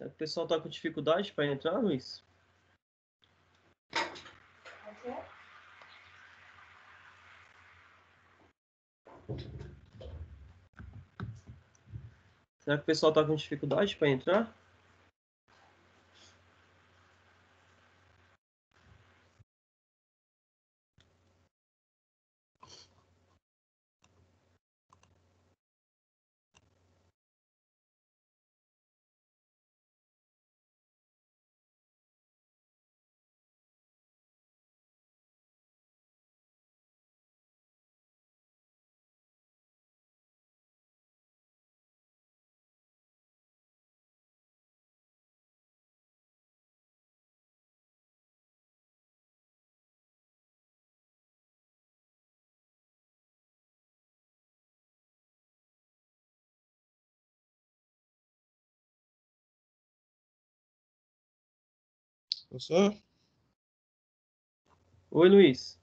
O pessoal tá com dificuldade para entrar, Luiz? Será que o pessoal tá com dificuldade para entrar? Professor, Oi, Luiz.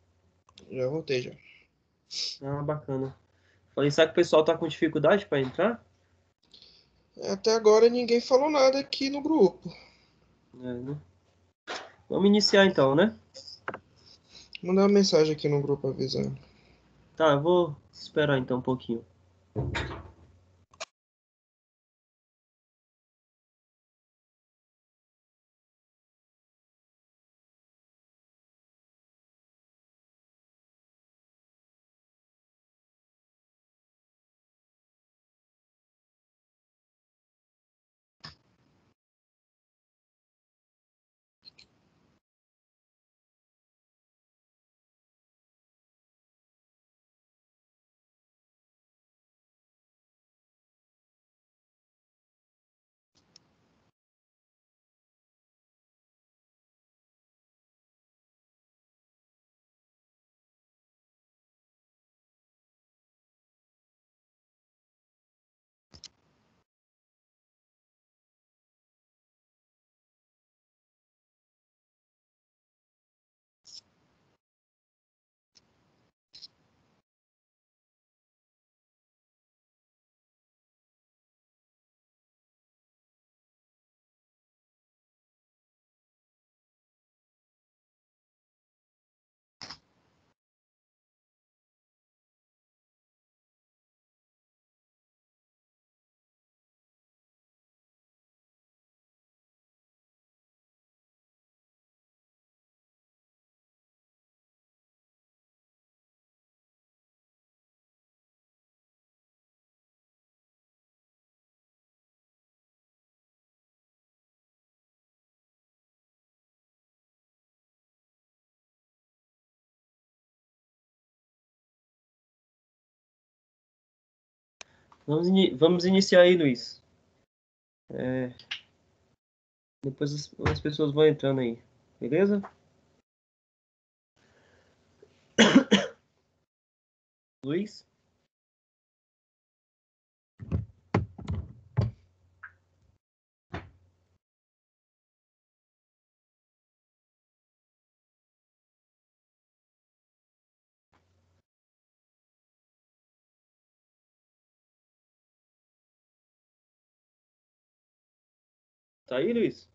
já voltei já. Ah, bacana. Falei, será que o pessoal tá com dificuldade para entrar? Até agora ninguém falou nada aqui no grupo. É, né? Vamos iniciar então, né? Vou mandar uma mensagem aqui no grupo avisando. Tá, eu vou esperar então um pouquinho. Vamos iniciar aí, Luiz. Depois as pessoas vão entrando aí, beleza? Luiz? Tá aí, Luiz?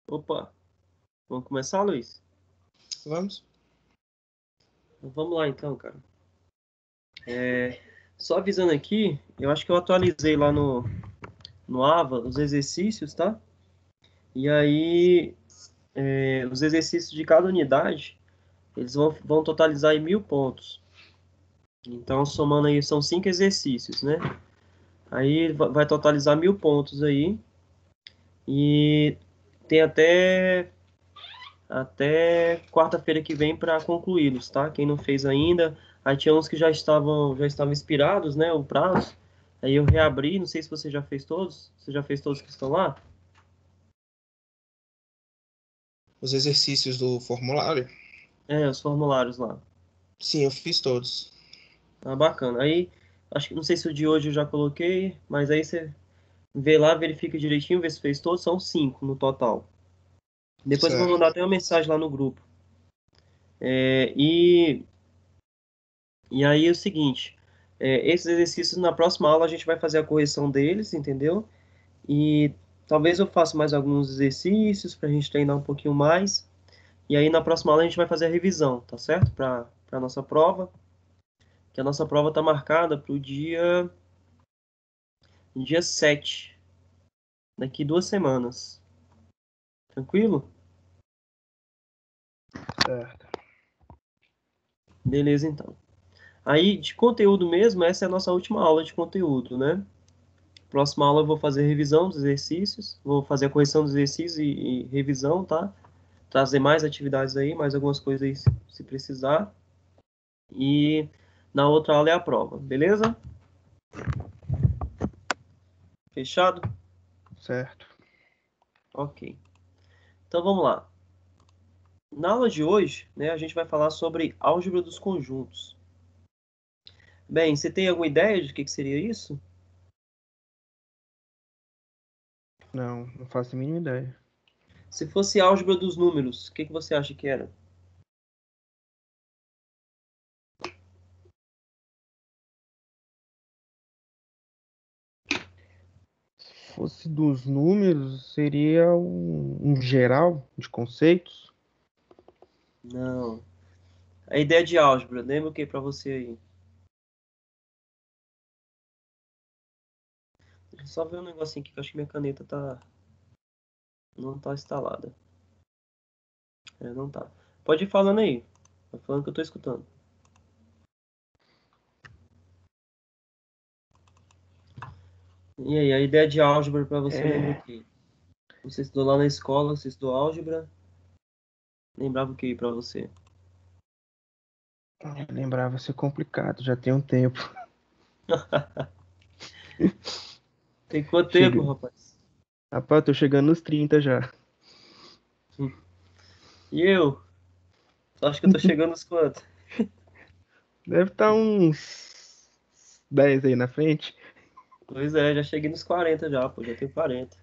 Opa, vamos começar, Luiz? Vamos? Então, vamos lá então, cara. Só avisando aqui, eu acho que eu atualizei lá no AVA os exercícios, tá? E aí, os exercícios de cada unidade, eles vão totalizar aí 1.000 pontos. Então, somando aí, são 5 exercícios, né? Aí vai totalizar 1.000 pontos aí. E tem até quarta-feira que vem para concluí-los, tá? Quem não fez ainda, aí tinha uns que já estavam expirados, né, o prazo. Aí eu reabri, não sei se você já fez todos. Você já fez todos que estão lá? Os exercícios do formulário? É, os formulários lá. Sim, eu fiz todos. Ah, bacana. Aí, acho que não sei se o de hoje eu já coloquei, mas aí você vê lá, verifica direitinho, vê se fez todos, são 5 no total. Depois eu vou mandar Certo. até uma mensagem lá no grupo. É, e aí é o seguinte, esses exercícios na próxima aula a gente vai fazer a correção deles, entendeu? E talvez eu faça mais alguns exercícios para a gente treinar um pouquinho mais. E aí na próxima aula a gente vai fazer a revisão, tá certo? Para a nossa prova, que a nossa prova está marcada para o dia 7, daqui 2 semanas. Tranquilo? Certo. Beleza, então. Aí, de conteúdo mesmo, essa é a nossa última aula de conteúdo, né? Próxima aula eu vou fazer revisão dos exercícios, vou fazer a correção dos exercícios e revisão, tá? Trazer mais atividades aí, mais algumas coisas aí se precisar. E na outra aula é a prova, beleza? Fechado? Certo. Ok. Então vamos lá. Na aula de hoje, né, a gente vai falar sobre álgebra dos conjuntos. Bem, você tem alguma ideia de que seria isso? Não, não faço a mínima ideia. Se fosse álgebra dos números, o que você acha que era? Se fosse dos números, seria um geral de conceitos? Não. A ideia de álgebra, lembra o que para você aí? Deixa eu só ver um negocinho aqui que eu acho que minha caneta não tá instalada. Não tá. Pode ir falando aí. Tá falando que eu tô escutando. E aí, a ideia de álgebra para você lembra o É, quê? Você estudou lá na escola, você estudou álgebra, lembrava o que para você? lembrava ser complicado, já tem um tempo. Tem quanto tempo, Chega. rapaz? Rapaz, eu tô chegando nos 30 já. E eu? Acho que eu tô chegando nos quantos? Deve estar uns 10 aí na frente. Pois é, já cheguei nos 40 já, pô, já tenho 40.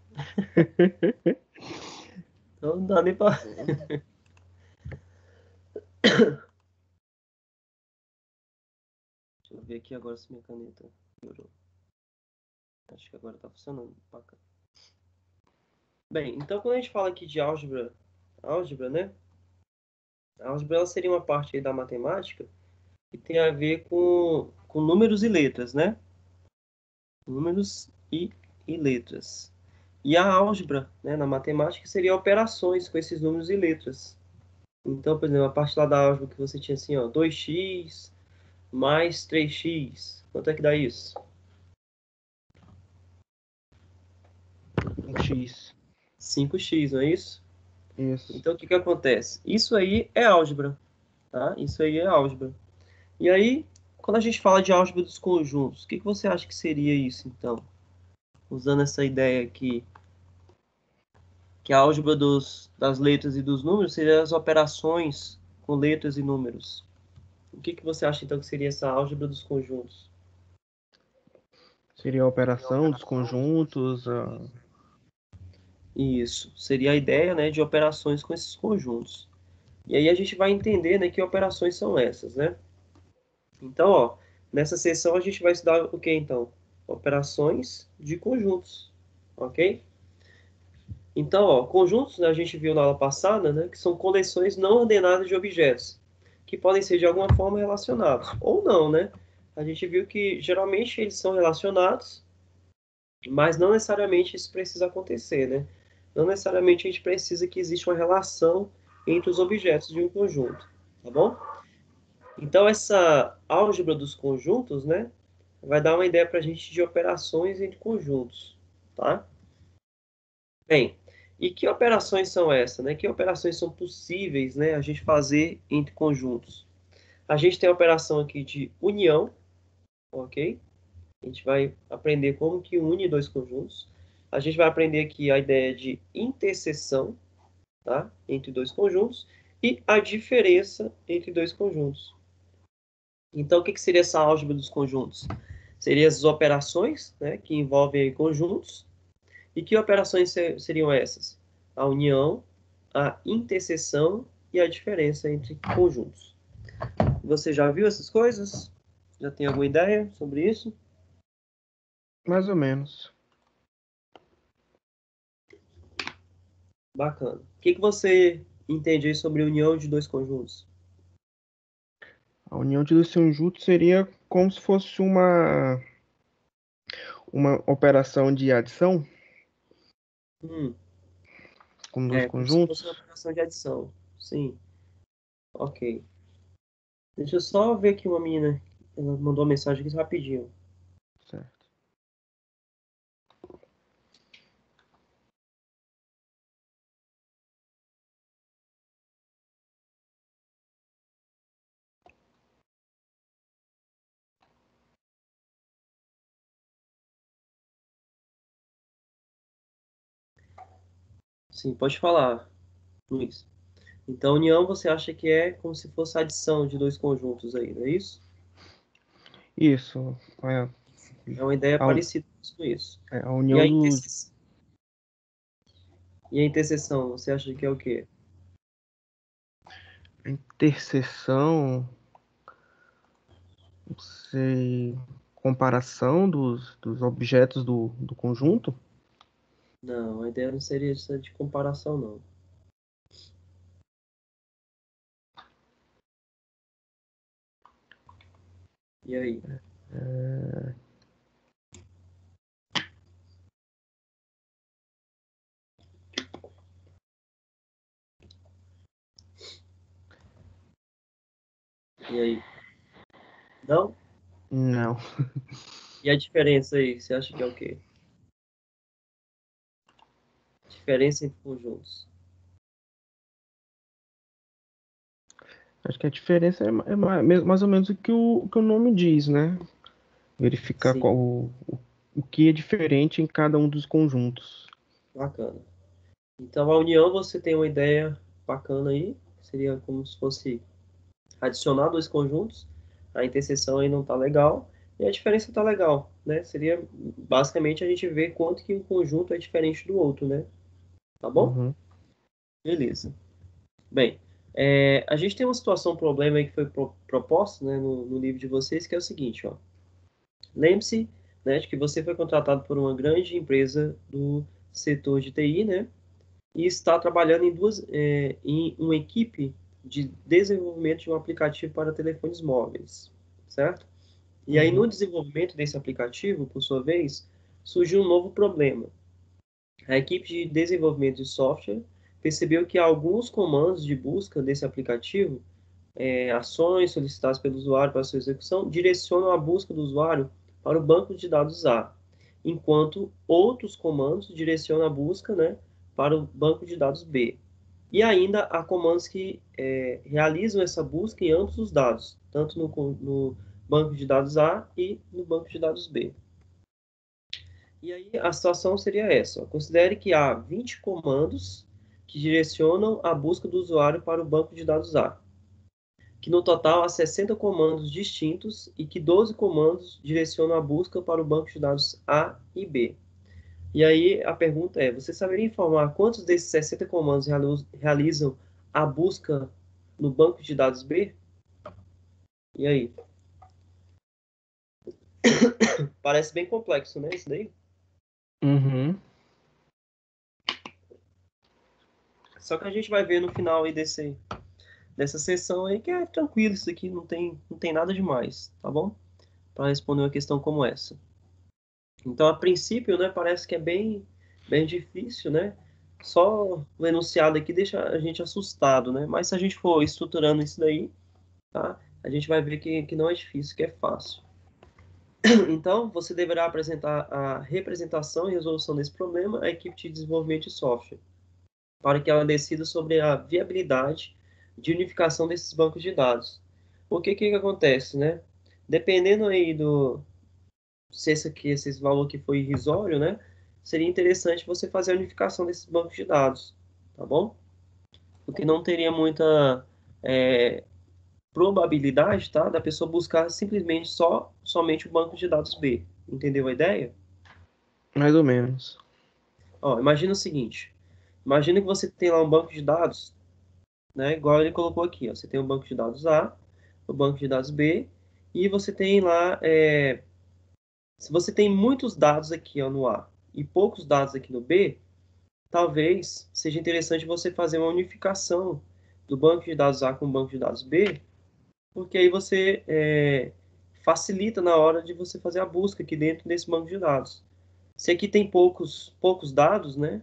Então não dá nem pra... Deixa eu ver aqui agora se minha caneta melhorou. Acho que agora tá funcionando. Bacana. Bem, então quando a gente fala aqui de álgebra, né? A álgebra ela seria uma parte aí da matemática que tem a ver com números e letras, né? Números e letras. E a álgebra, né, na matemática, seria operações com esses números e letras. Então, por exemplo, a parte lá da álgebra que você tinha assim, ó, 2x mais 3x. Quanto é que dá isso? Um X. 5x, não é isso? Isso. Então, o que que acontece? Isso aí é álgebra, tá? Isso aí é álgebra. E aí, quando a gente fala de álgebra dos conjuntos, o que que você acha que seria isso, então? Usando essa ideia aqui, que a álgebra das letras e dos números seria as operações com letras e números. O que que você acha, então, que seria essa álgebra dos conjuntos? Seria a operação dos conjuntos. Isso, seria a ideia, né, de operações com esses conjuntos. E aí a gente vai entender, né, que operações são essas, né? Então, ó, nessa sessão a gente vai estudar o que, então? Operações de conjuntos, ok? Então, ó, conjuntos, né, a gente viu na aula passada, né, que são coleções não ordenadas de objetos, que podem ser de alguma forma relacionados, ou não, né? A gente viu que geralmente eles são relacionados, mas não necessariamente isso precisa acontecer, né? Não necessariamente a gente precisa que exista uma relação entre os objetos de um conjunto, tá bom? Então, essa álgebra dos conjuntos, né, vai dar uma ideia para a gente de operações entre conjuntos, tá? Bem, e que operações são essas, né? Que operações são possíveis, né, a gente fazer entre conjuntos? A gente tem a operação aqui de união, ok? A gente vai aprender como que une dois conjuntos. A gente vai aprender aqui a ideia de interseção, tá? Entre dois conjuntos, e a diferença entre dois conjuntos. Então, o que seria essa álgebra dos conjuntos? Seriam as operações, né, que envolvem conjuntos. E que operações seriam essas? A união, a interseção e a diferença entre conjuntos. Você já viu essas coisas? Já tem alguma ideia sobre isso? Mais ou menos. Bacana. O que você entende aí sobre união de dois conjuntos? A união de dois conjuntos seria como se fosse uma operação de adição Hum, com dois como se fosse uma conjuntos. operação de adição. Sim, ok. Deixa eu só ver aqui uma menina. Ela mandou uma mensagem aqui rapidinho. Certo. Sim, pode falar, Luiz. Então, união você acha que é como se fosse a adição de dois conjuntos aí, não é isso? Isso. É uma ideia A, un- parecida com isso. a E união a dos. interseção? E a interseção, você acha que é o quê? A interseção. Não sei. Comparação dos objetos do conjunto. Não, a ideia não seria essa de comparação, não. E aí? É, E aí? Não? não. E a diferença aí, você acha que é o quê? Diferença entre conjuntos. Acho que a diferença é mais ou menos o que o nome diz, né? Verificar Sim, o que é diferente em cada um dos conjuntos. bacana. Então, a união você tem uma ideia bacana aí, seria como se fosse adicionar dois conjuntos. A interseção aí não tá legal e a diferença tá legal, né? Seria basicamente a gente ver quanto que um conjunto é diferente do outro, né? Tá bom? Uhum. Beleza. Bem, a gente tem uma situação, um problema aí que foi proposto, né, no livro de vocês, que é o seguinte, ó. Lembre-se, né, de que você foi contratado por uma grande empresa do setor de TI, né, e está trabalhando em uma equipe de desenvolvimento de um aplicativo para telefones móveis, certo? E aí, no Uhum. desenvolvimento desse aplicativo, por sua vez, surgiu um novo problema. A equipe de desenvolvimento de software percebeu que alguns comandos de busca desse aplicativo, ações solicitadas pelo usuário para sua execução, direcionam a busca do usuário para o banco de dados A, enquanto outros comandos direcionam a busca, né, para o banco de dados B. E ainda há comandos que realizam essa busca em ambos os dados, tanto no banco de dados A e no banco de dados B. E aí a situação seria essa. Ó. Considere que há 20 comandos que direcionam a busca do usuário para o banco de dados A, que no total há 60 comandos distintos e que 12 comandos direcionam a busca para o banco de dados A e B. E aí a pergunta é, você saberia informar quantos desses 60 comandos realizam a busca no banco de dados B? E aí? Parece bem complexo, né, isso daí? Uhum. Só que a gente vai ver no final aí dessa sessão aí que é tranquilo isso aqui, não tem nada demais, tá bom? Para responder uma questão como essa. Então, a princípio, né, parece que é bem difícil, né? Só o enunciado aqui deixa a gente assustado, né? Mas se a gente for estruturando isso daí, tá? A gente vai ver que não é difícil, que é fácil. Então, você deverá apresentar a representação e resolução desse problema à equipe de desenvolvimento de software, para que ela decida sobre a viabilidade de unificação desses bancos de dados. Porque que acontece, né? Dependendo aí se esse valor que foi irrisório, né? Seria interessante você fazer a unificação desses bancos de dados, tá bom? porque não teria muita probabilidade, tá, da pessoa buscar simplesmente somente o banco de dados B. Entendeu a ideia? Mais ou menos. Ó, imagina o seguinte, imagina que você tem lá um banco de dados, né, igual ele colocou aqui, ó, você tem o banco de dados A, o banco de dados B, e você tem lá, se você tem muitos dados aqui ó, no A e poucos dados aqui no B, talvez seja interessante você fazer uma unificação do banco de dados A com o banco de dados B, porque aí você facilita na hora de você fazer a busca aqui dentro desse banco de dados. Se aqui tem poucos dados, né?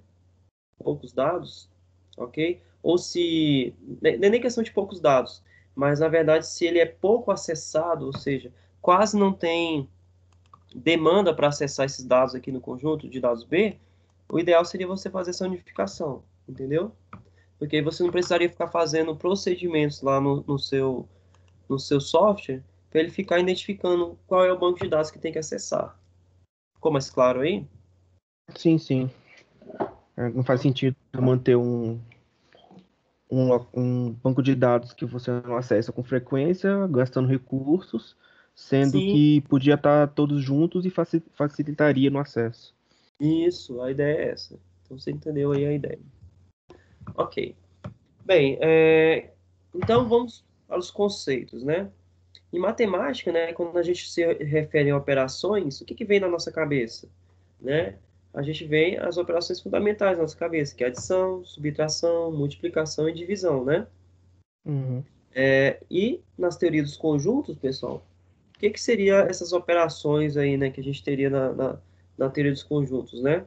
Poucos dados, ok? Ou se... Não é nem questão de poucos dados, mas, na verdade, se ele é pouco acessado, ou seja, quase não tem demanda para acessar esses dados aqui no conjunto de dados B, o ideal seria você fazer essa unificação, entendeu? Porque aí você não precisaria ficar fazendo procedimentos lá no seu software para ele ficar identificando qual é o banco de dados que tem que acessar. Ficou mais claro aí? Sim, sim. Não faz sentido manter um banco de dados que você não acessa com frequência, gastando recursos, sendo Sim, que podia estar todos juntos e facilitaria no acesso. isso, a ideia é essa. Então você entendeu aí a ideia. Ok. Bem, então vamos aos conceitos, né? Em matemática, né, quando a gente se refere a operações, o que vem na nossa cabeça, né? A gente vê as operações fundamentais na nossa cabeça, que é adição, subtração, multiplicação e divisão, né? Uhum. E nas teorias dos conjuntos, pessoal, o que seria essas operações aí, né, que a gente teria na teoria dos conjuntos, né?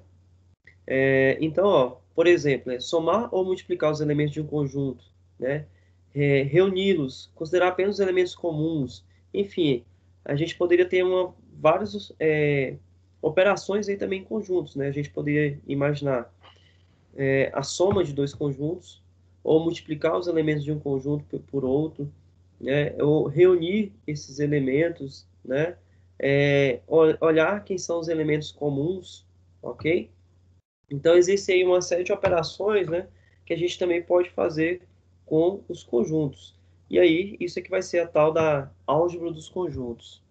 Então, ó, por exemplo, somar ou multiplicar os elementos de um conjunto, né? Reuni-los, considerar apenas os elementos comuns, enfim, a gente poderia ter várias operações aí também em conjuntos, né? A gente poderia imaginar a soma de dois conjuntos, ou multiplicar os elementos de um conjunto por outro, né? Ou reunir esses elementos, né? Olhar quem são os elementos comuns, ok? Então, existe aí uma série de operações, né, que a gente também pode fazer com os conjuntos. E aí, isso é que vai ser a tal da álgebra dos conjuntos,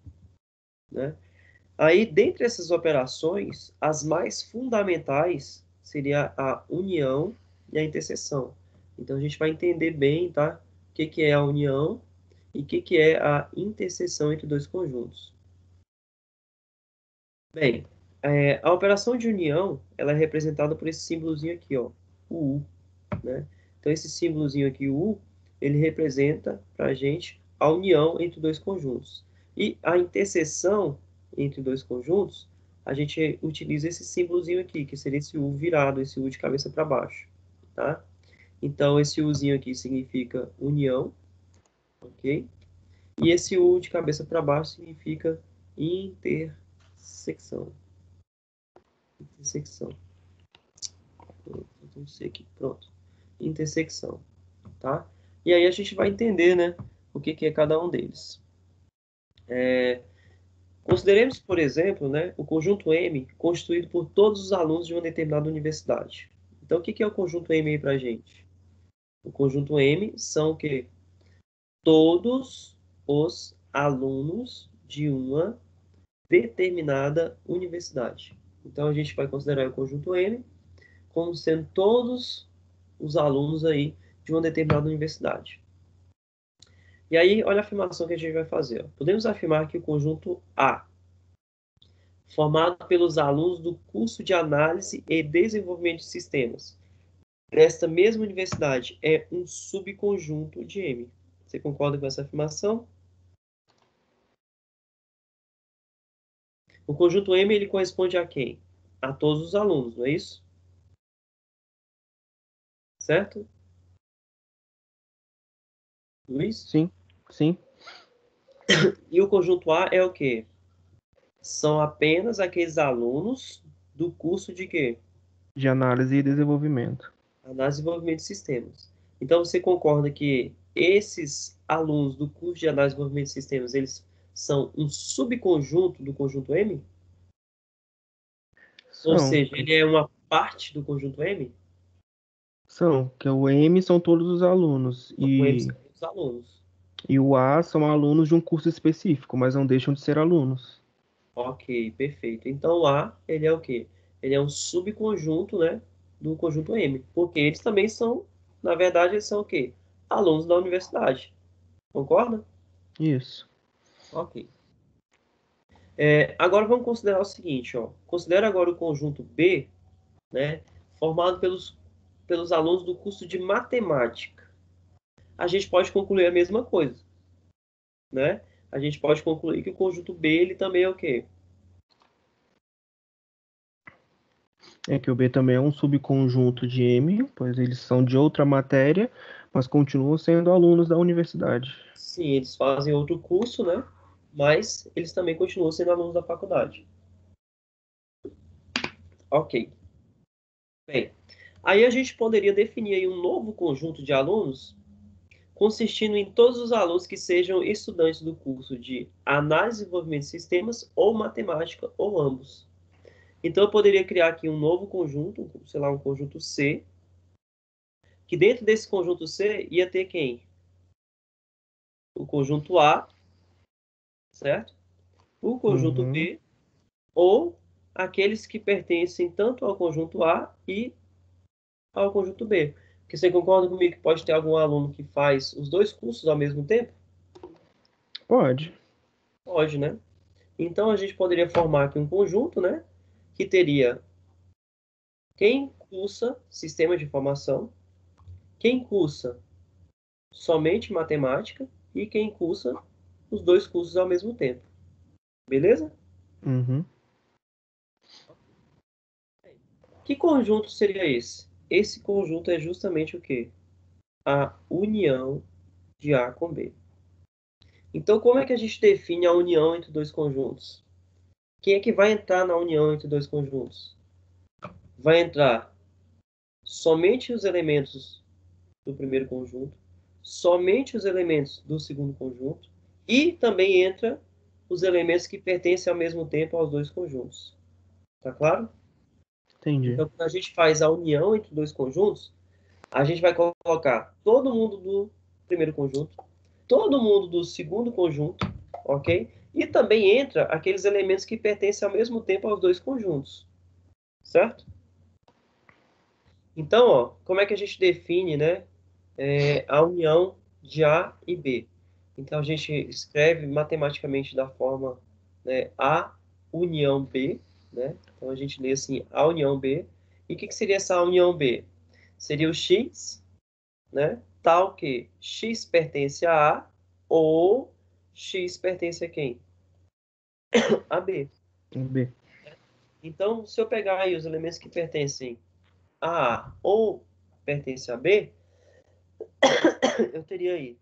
né? Aí, dentre essas operações, as mais fundamentais seria a união e a interseção. Então, a gente vai entender bem, tá? O que é a união e o que é a interseção entre dois conjuntos. Bem, a operação de união, ela é representada por esse símbolozinho aqui, ó, o U, né? Então, esse símbolozinho aqui, o U, ele representa para a gente a união entre dois conjuntos. E a interseção entre dois conjuntos, a gente utiliza esse símbolozinho aqui, que seria esse U virado, esse U de cabeça para baixo, tá? Então, esse Uzinho aqui significa união, ok? E esse U de cabeça para baixo significa intersecção. Intersecção. Então, aqui, pronto. Intersecção, tá? E aí a gente vai entender, né, o que é cada um deles. Consideremos, por exemplo, né, o conjunto M constituído por todos os alunos de uma determinada universidade. Então, o que é o conjunto M aí para a gente? O conjunto M são o quê? Todos os alunos de uma determinada universidade. Então, a gente vai considerar o conjunto M como sendo todos os alunos aí de uma determinada universidade. E aí, olha a afirmação que a gente vai fazer. Ó. Podemos afirmar que o conjunto A, formado pelos alunos do curso de Análise e Desenvolvimento de Sistemas, desta mesma universidade, é um subconjunto de M. Você concorda com essa afirmação? O conjunto M ele corresponde a quem? A todos os alunos, não é isso? Certo? Luiz? Sim, sim. E o conjunto A é o quê? São apenas aqueles alunos do curso de quê? De análise e desenvolvimento. Análise e Desenvolvimento de Sistemas. Então, você concorda que esses alunos do curso de Análise e Desenvolvimento de Sistemas, eles são um subconjunto do conjunto M? Ou São. seja, ele é uma parte do conjunto M? São, que o M são todos os alunos O M são os alunos. e o A são alunos de um curso específico, mas não deixam de ser alunos. Ok, perfeito. Então, o A, ele é o quê? Ele é um subconjunto, né, do conjunto M. Porque eles também são, na verdade, eles são o quê? Alunos da universidade. Concorda? Isso. Ok. Agora vamos considerar o seguinte, ó. Considera agora o conjunto B, né, formado pelos alunos do curso de matemática. A gente pode concluir a mesma coisa, né? A gente pode concluir que o conjunto B, ele também é o quê? É que o B também é um subconjunto de M, pois eles são de outra matéria, mas continuam sendo alunos da universidade. Sim, eles fazem outro curso, né? Mas eles também continuam sendo alunos da faculdade. Ok. Bem, aí a gente poderia definir aí um novo conjunto de alunos, consistindo em todos os alunos que sejam estudantes do curso de Análise e Desenvolvimento de Sistemas ou Matemática, ou ambos. Então, eu poderia criar aqui um novo conjunto, sei lá, um conjunto C, que dentro desse conjunto C ia ter quem? O conjunto A, certo? O conjunto Uhum. B, ou aqueles que pertencem tanto ao conjunto A e ao conjunto B. Porque você concorda comigo que pode ter algum aluno que faz os dois cursos ao mesmo tempo? Pode. Pode, né? Então a gente poderia formar aqui um conjunto, né? Que teria quem cursa sistema de informação, quem cursa somente matemática e quem cursa os dois cursos ao mesmo tempo. Beleza? Uhum. Que conjunto seria esse? Esse conjunto é justamente o quê? A união de A com B. Então, como é que a gente define a união entre dois conjuntos? Quem é que vai entrar na união entre dois conjuntos? Vai entrar somente os elementos do primeiro conjunto, somente os elementos do segundo conjunto e também entra os elementos que pertencem ao mesmo tempo aos dois conjuntos. Tá claro? Entendi. Então, quando a gente faz a união entre dois conjuntos, a gente vai colocar todo mundo do primeiro conjunto, todo mundo do segundo conjunto, ok? E também entra aqueles elementos que pertencem ao mesmo tempo aos dois conjuntos, certo? Então, ó, como é que a gente define, né, a união de A e B? Então, a gente escreve matematicamente da forma, né, A união B, né? Então, a gente lê assim, A união B. E o que seria essa união B? Seria o X, né? Tal que X pertence a A ou X pertence a quem? A B. B. Então, se eu pegar aí os elementos que pertencem a A ou pertencem a B, eu teria aí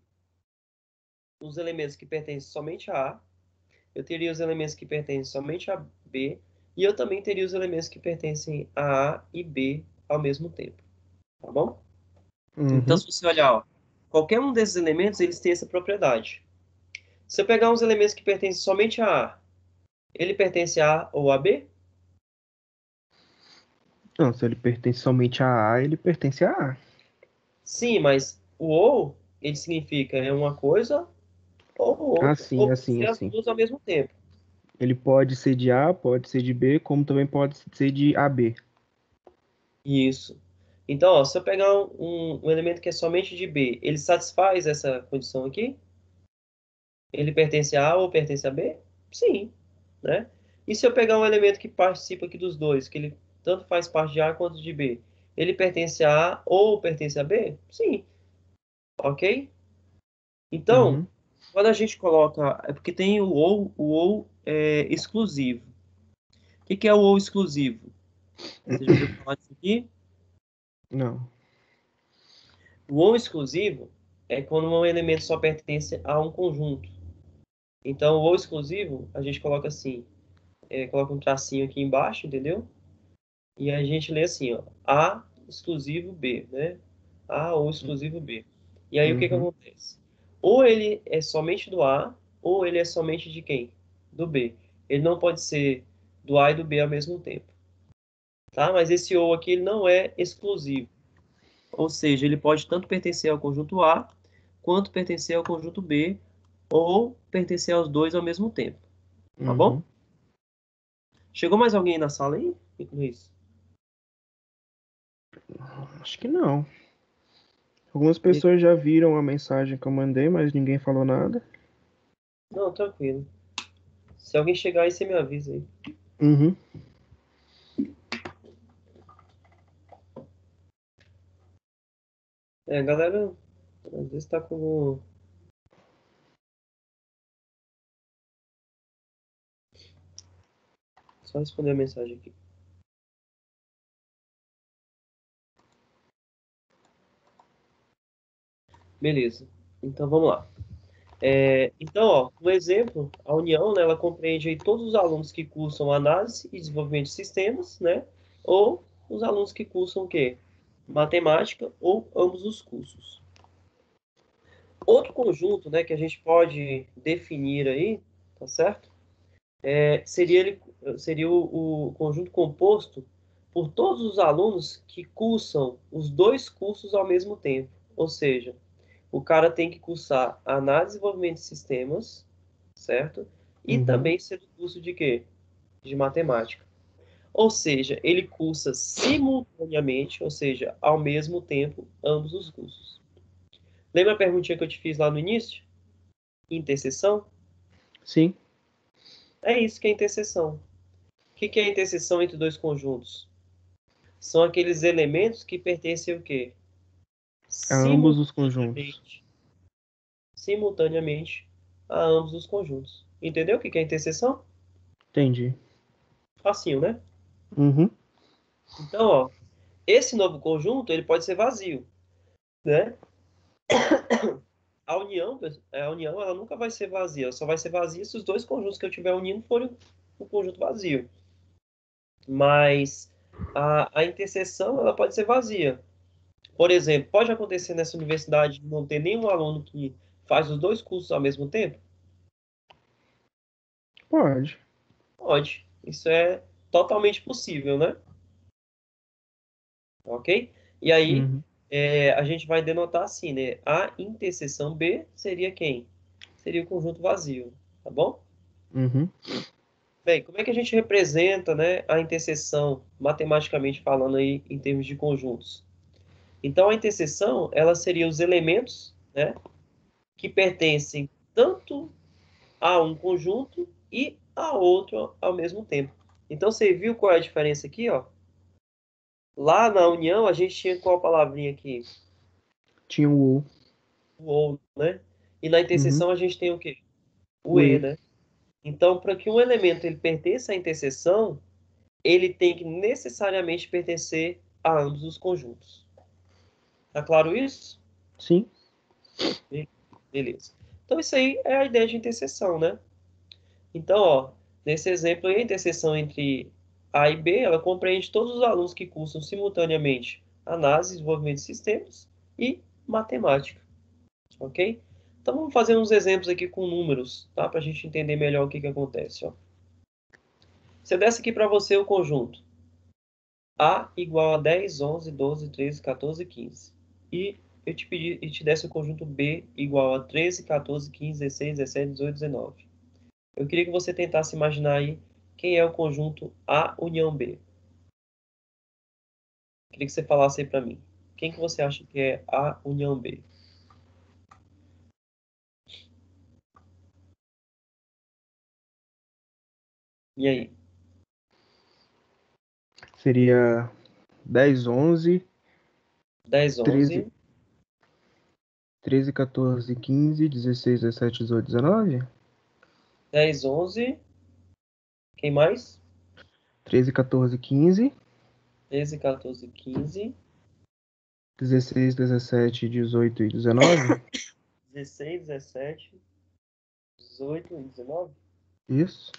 os elementos que pertencem somente a A, eu teria os elementos que pertencem somente a B, e eu também teria os elementos que pertencem a A e B ao mesmo tempo, tá bom? Então, Uhum. se você olhar, ó, qualquer um desses elementos, eles têm essa propriedade. Se eu pegar uns elementos que pertencem somente a A, ele pertence a A ou a B? Não, se ele pertence somente a A, ele pertence a A. Sim, mas o ou, ele significa uma coisa ou outra, Assim, ou pode assim, ser as assim. duas ao mesmo tempo. Ele pode ser de A, pode ser de B, como também pode ser de AB. Isso. Então, ó, se eu pegar um elemento que é somente de B, ele satisfaz essa condição aqui? Ele pertence a A ou pertence a B? Sim, né? E se eu pegar um elemento que participa aqui dos dois, que ele tanto faz parte de A quanto de B, ele pertence a A ou pertence a B? Sim, ok? Então, Uhum. quando a gente coloca, é porque tem o ou é exclusivo. O que é o ou exclusivo? Você já ouviu falar disso aqui? Não. O ou exclusivo é quando um elemento só pertence a um conjunto. Então, o ou exclusivo, a gente coloca assim, coloca um tracinho aqui embaixo, entendeu? E a gente lê assim, ó, A exclusivo B, né? A ou exclusivo B. E aí o que que Uhum. acontece? Ou ele é somente do A, ou ele é somente de quem? Do B. Ele não pode ser do A e do B ao mesmo tempo, tá? Mas esse ou aqui ele não é exclusivo. Ou seja, ele pode tanto pertencer ao conjunto A, quanto pertencer ao conjunto B, ou pertencer aos dois ao mesmo tempo. Tá bom? Uhum. Chegou mais alguém na sala aí, Luiz? Acho que não. Algumas pessoas já viram a mensagem que eu mandei, mas ninguém falou nada. Não, tranquilo. Se alguém chegar aí, você me avisa aí. Uhum. Galera, às vezes tá com... Só responder a mensagem aqui. Beleza. Então, vamos lá. Então, ó, um exemplo, a União, né, ela compreende aí todos os alunos que cursam análise e desenvolvimento de sistemas, né? Ou os alunos que cursam o quê? Matemática ou ambos os cursos. Outro conjunto, né, que a gente pode definir aí, tá certo? Seria o conjunto composto por todos os alunos que cursam os dois cursos ao mesmo tempo. Ou seja, o cara tem que cursar análise e desenvolvimento de sistemas, certo? E Uhum. também ser do curso de quê? De matemática. Ou seja, ele cursa simultaneamente, ou seja, ao mesmo tempo, ambos os cursos. Lembra a perguntinha que eu te fiz lá no início? Interseção? Sim. É isso que é interseção. O que é a interseção entre dois conjuntos? São aqueles elementos que pertencem ao quê? A ambos os conjuntos. Simultaneamente. Simultaneamente a ambos os conjuntos. Entendeu o que é interseção? Entendi. Facinho, né? Uhum. Então, ó, esse novo conjunto ele pode ser vazio, né? A união ela nunca vai ser vazia, ela só vai ser vazia se os dois conjuntos que eu estiver unindo forem um conjunto vazio. Mas a interseção ela pode ser vazia. Por exemplo, pode acontecer nessa universidade não ter nenhum aluno que faz os dois cursos ao mesmo tempo? Pode. Pode. Isso é totalmente possível, né? Ok? E aí, Uhum. a gente vai denotar assim, né? A interseção B seria quem? Seria o conjunto vazio, tá bom? Uhum. Bem, como é que a gente representa, né, a interseção, matematicamente falando aí, em termos de conjuntos? Então, a interseção, ela seria os elementos, né, que pertencem tanto a um conjunto e a outro ao mesmo tempo. Então, você viu qual é a diferença aqui, ó? Lá na união, a gente tinha qual palavrinha aqui? Tinha o ou. O ou, né? E na Uhum. interseção a gente tem o quê? O O e, e. né? Então, para que um elemento ele pertença à interseção, ele tem que necessariamente pertencer a ambos os conjuntos. Tá claro isso? Sim. Beleza. Então, isso aí é a ideia de interseção, né? Então, ó, nesse exemplo aí, a interseção entre A e B, ela compreende todos os alunos que cursam simultaneamente análise e desenvolvimento de sistemas e matemática, ok? Então, vamos fazer uns exemplos aqui com números, tá? Para a gente entender melhor o que que acontece, ó. Se eu desse aqui para você o conjunto A igual a 10, 11, 12, 13, 14, 15. E eu te desse o conjunto B igual a 13, 14, 15, 16, 17, 18, 19. Eu queria que você tentasse imaginar aí quem é o conjunto A união B. Queria que você falasse aí para mim. Quem que você acha que é A união B? E aí? Seria 10, 11, 10, 13, 11, 13, 14, 15, 16, 17, 18, 19? 10, 11. Quem mais? 13, 14, 15, 13, 14, 15, 16, 17, 18 e 19? 16, 17, 18 e 19. Isso.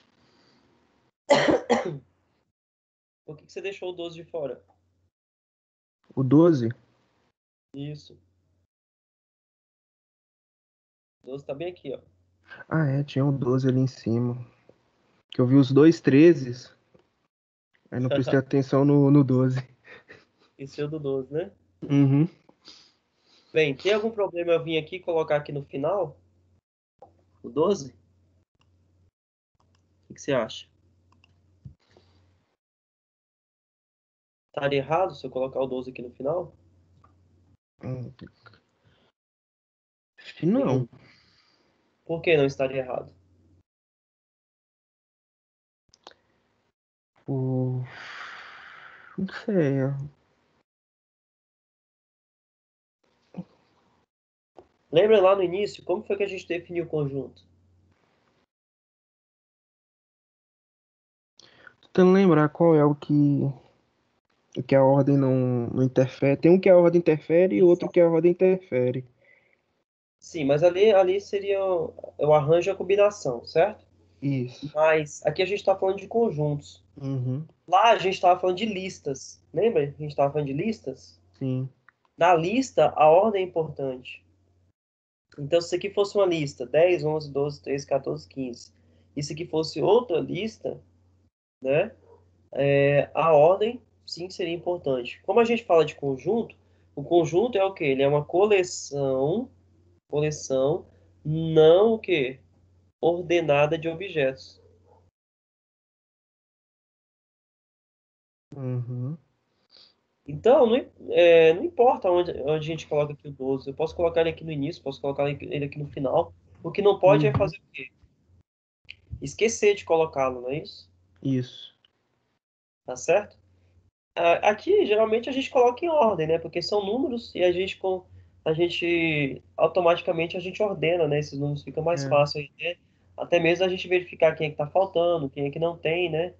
Por que você deixou o 12 de fora? O 12? Isso. O 12 tá bem aqui, ó. Ah, é, tinha o 12 ali em cima. Que eu vi os dois 13, aí não prestei atenção no 12. Esse é o do 12, né? Uhum. Bem, tem algum problema eu vir aqui e colocar aqui no final? O 12? O que você acha? Estaria errado se eu colocar o 12 aqui no final? Hum, Acho que não. Nenhum. Por que não estaria errado? O... Não sei. Lembra lá no início, como foi que a gente definiu o conjunto? Tentando lembrar qual é o que a ordem não interfere. Tem um que a ordem interfere e outro que a ordem interfere. Sim, mas ali seria eu arranjo a combinação, certo? Isso. Mas aqui a gente está falando de conjuntos. Uhum. Lá a gente estava falando de listas. Lembra? A gente estava falando de listas? Sim. Na lista, a ordem é importante. Então, se isso aqui fosse uma lista, 10, 11, 12, 13, 14, 15, e se aqui fosse outra lista, né? A ordem, sim, seria importante. Como a gente fala de conjunto, o conjunto é o quê? Ele é uma coleção não o quê? Ordenada de objetos. Uhum. Então, não importa onde a gente coloca aqui o 12. Eu posso colocar ele aqui no início, posso colocar ele aqui no final. O que não pode é Uhum. fazer o quê? Esquecer de colocá-lo, não é isso? Isso. Tá certo? Aqui, geralmente, a gente coloca em ordem, né? Porque são números e a gente automaticamente a gente ordena, né? Esses números fica mais É. fácil aí, né? Até mesmo a gente verificar quem é que tá faltando, quem é que não tem, né?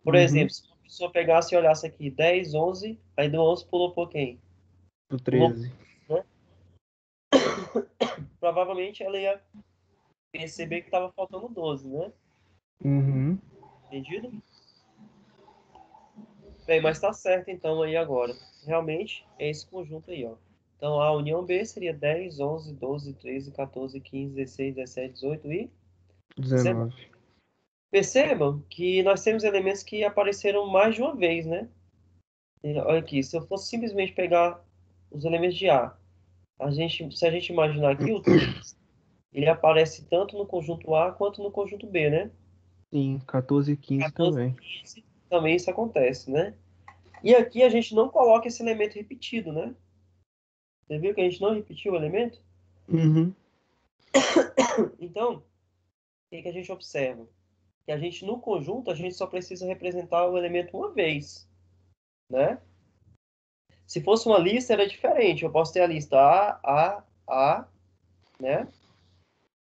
Por Uhum. exemplo, se uma pessoa pegasse e olhasse aqui 10, 11, aí do 11 pulou por quem? Do Pulou, 13. né? Provavelmente ela ia perceber que estava faltando 12, né? Uhum. Entendido? Bem, mas tá certo então aí agora. Realmente é esse conjunto aí, ó. Então a união B seria 10, 11, 12, 13, 14, 15, 16, 17, 18 e 19. 19. Percebam que nós temos elementos que apareceram mais de uma vez, né? E olha aqui, se eu fosse simplesmente pegar os elementos de A, se a gente imaginar aqui, o 3, ele aparece tanto no conjunto A quanto no conjunto B, né? Sim, 14 e 15 14 também. e 15 também isso acontece, né? E aqui a gente não coloca esse elemento repetido, né? Você viu que a gente não repetiu o elemento? Uhum. Então, o que que a gente observa? Que a gente, no conjunto, a gente só precisa representar o elemento uma vez, né? Se fosse uma lista, era diferente. Eu posso ter a lista A, né?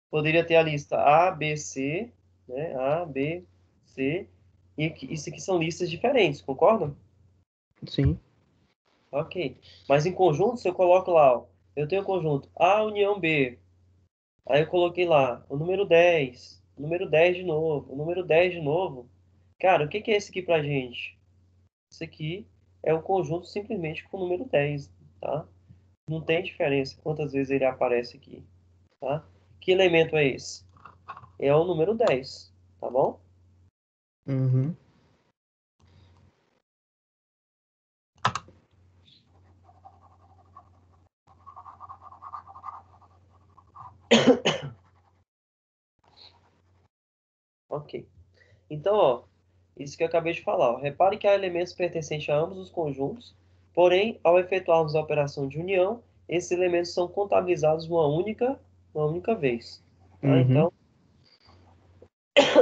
Poderia ter a lista A, B, C, né? A, B, C. E isso aqui são listas diferentes, concordam? Sim. Ok. Mas em conjunto, se eu coloco lá, ó, eu tenho o conjunto A união B. Aí eu coloquei lá o número 10, o número 10 de novo, o número 10 de novo. Cara, o que que é esse aqui pra gente? Isso aqui é o conjunto simplesmente com o número 10, tá? Não tem diferença quantas vezes ele aparece aqui, tá? Que elemento é esse? É o número 10, tá bom? Uhum. Ok. Então, ó, isso que eu acabei de falar, ó. Repare que há elementos pertencentes a ambos os conjuntos, porém, ao efetuarmos a operação de união, esses elementos são contabilizados uma única vez. Tá? Uhum. Então,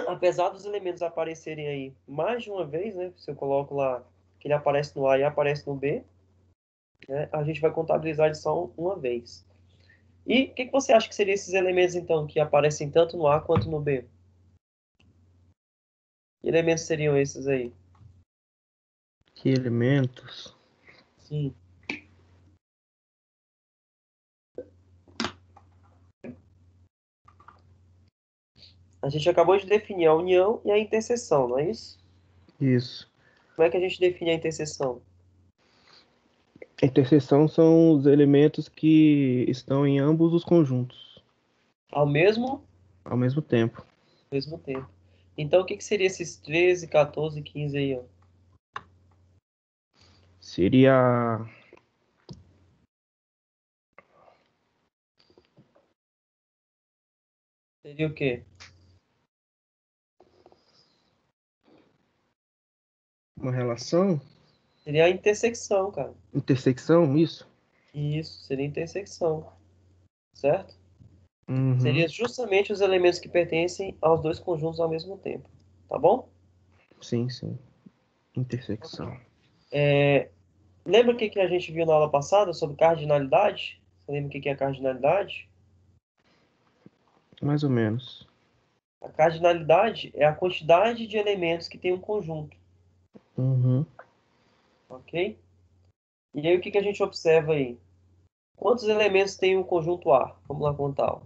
apesar dos elementos aparecerem aí mais de uma vez, né? Se eu coloco lá que ele aparece no A e aparece no B, né? A gente vai contabilizar ele só uma vez. E o que que você acha que seriam esses elementos, então, que aparecem tanto no A quanto no B? Que elementos seriam esses aí? Que elementos? Sim. A gente acabou de definir a união e a interseção, não é isso? Isso. Como é que a gente define a interseção? A interseção são os elementos que estão em ambos os conjuntos Ao ao mesmo tempo. mesmo tempo. Então, o que que seria esses 13, 14, 15 aí, ó? Seria Seria o quê? Uma relação? Seria a intersecção, cara. Intersecção, isso? Isso, seria intersecção, certo? Uhum. Seria justamente os elementos que pertencem aos dois conjuntos ao mesmo tempo, tá bom? Sim, sim. Intersecção. Lembra o que a gente viu na aula passada sobre cardinalidade? Você lembra o que é cardinalidade? Mais ou menos. A cardinalidade é a quantidade de elementos que tem um conjunto, Uhum. ok? E aí o que a gente observa aí? Quantos elementos tem um conjunto A? Vamos lá contar. Ó.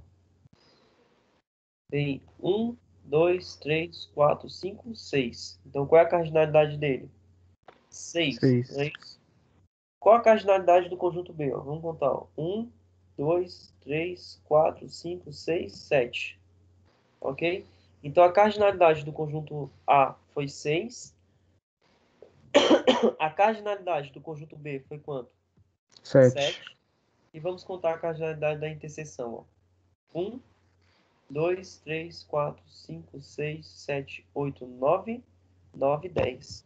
Tem um, 2, 3, 4, 5, 6. Então qual é a cardinalidade dele? 6, não é Seis. isso? Qual a cardinalidade do conjunto B? Ó? Vamos contar. Ó. 1, 2, 3, 4, 5, 6, 7. Ok? Então a cardinalidade do conjunto A foi 6. A cardinalidade do conjunto B foi quanto? Sete. 7. E vamos contar a cardinalidade da interseção. Ó. 1, 2, 3, 4, 5, 6, 7, 8, 9, 9, 10.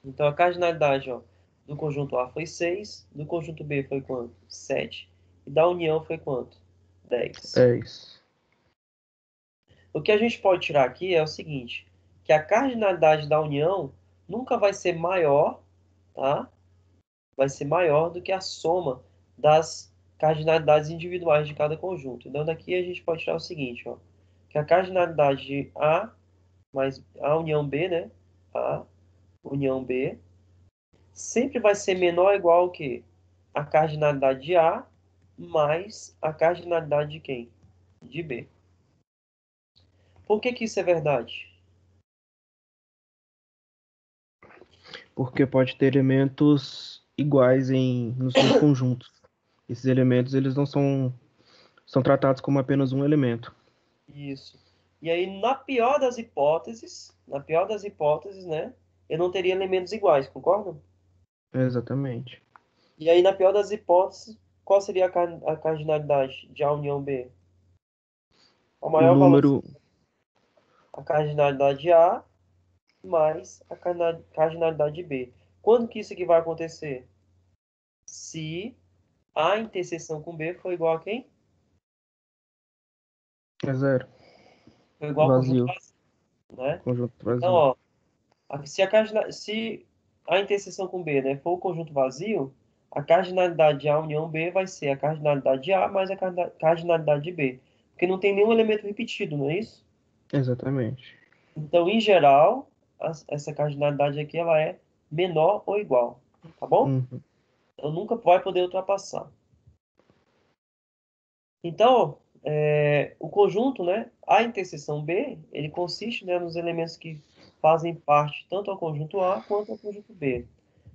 Então a cardinalidade ó, do conjunto A foi 6, do conjunto B foi quanto? 7. E da união foi quanto? 10. 10. O que a gente pode tirar aqui é o seguinte, que a cardinalidade da união nunca vai ser maior, tá? Vai ser maior do que a soma das cardinalidades individuais de cada conjunto. Então daqui a gente pode tirar o seguinte, ó, que a cardinalidade de A mais a união B, né? A união B sempre vai ser menor ou igual ao quê? A cardinalidade de A mais a cardinalidade de quem? De B. Por que isso é verdade? Porque pode ter elementos iguais nos conjuntos. Esses elementos, eles não são tratados como apenas um elemento. Isso. E aí, na pior das hipóteses, né? Eu não teria elementos iguais, concordam? Exatamente. E aí, na pior das hipóteses, qual seria a cardinalidade de A união B? O O maior valor número, a cardinalidade de A mais a cardinalidade de B. Quando que isso aqui vai acontecer? Se A interseção com B for igual a quem? é zero. For igual ao conjunto Vazio. vazio, né? Conjunto Então, vazio. ó, se a interseção com B, né, for o conjunto vazio, a cardinalidade de A união B vai ser a cardinalidade de A mais a cardinalidade de B. Porque não tem nenhum elemento repetido, não é isso? Exatamente. Então, em geral, essa cardinalidade aqui ela é menor ou igual, tá bom? Uhum. Então, nunca vai poder ultrapassar. Então, o conjunto, né, a interseção B, ele consiste, né, nos elementos que fazem parte tanto ao conjunto A quanto ao conjunto B.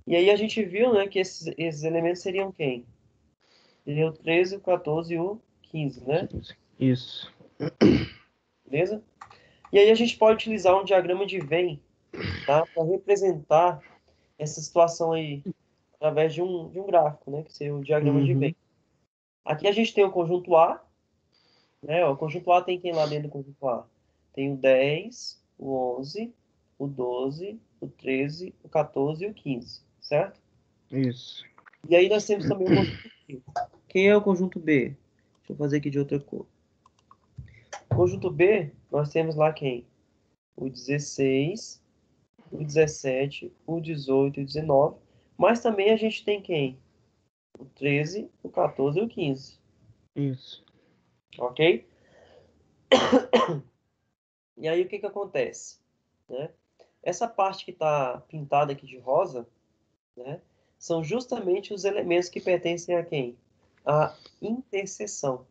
E aí a gente viu, né, que esses elementos seriam quem? Seria o 13, o 14 e o 15, né? 15. Isso. Beleza? E aí a gente pode utilizar um diagrama de Venn, tá? Para representar essa situação aí através de um gráfico, né? Que seria o diagrama de Venn. Uhum. Aqui a gente tem o conjunto A, né? O conjunto A tem quem lá dentro do conjunto A? Tem o 10, o 11, o 12, o 13, o 14 e o 15, certo? Isso. E aí nós temos também o conjunto B. Quem é o conjunto B? Deixa eu fazer aqui de outra cor. Conjunto B, nós temos lá quem? O 16, o 17, o 18 e o 19. Mas também a gente tem quem? O 13, o 14 e o 15. Isso. Ok? E aí o que acontece? Né? Essa parte que está pintada aqui de rosa, né, são justamente os elementos que pertencem a quem? A interseção.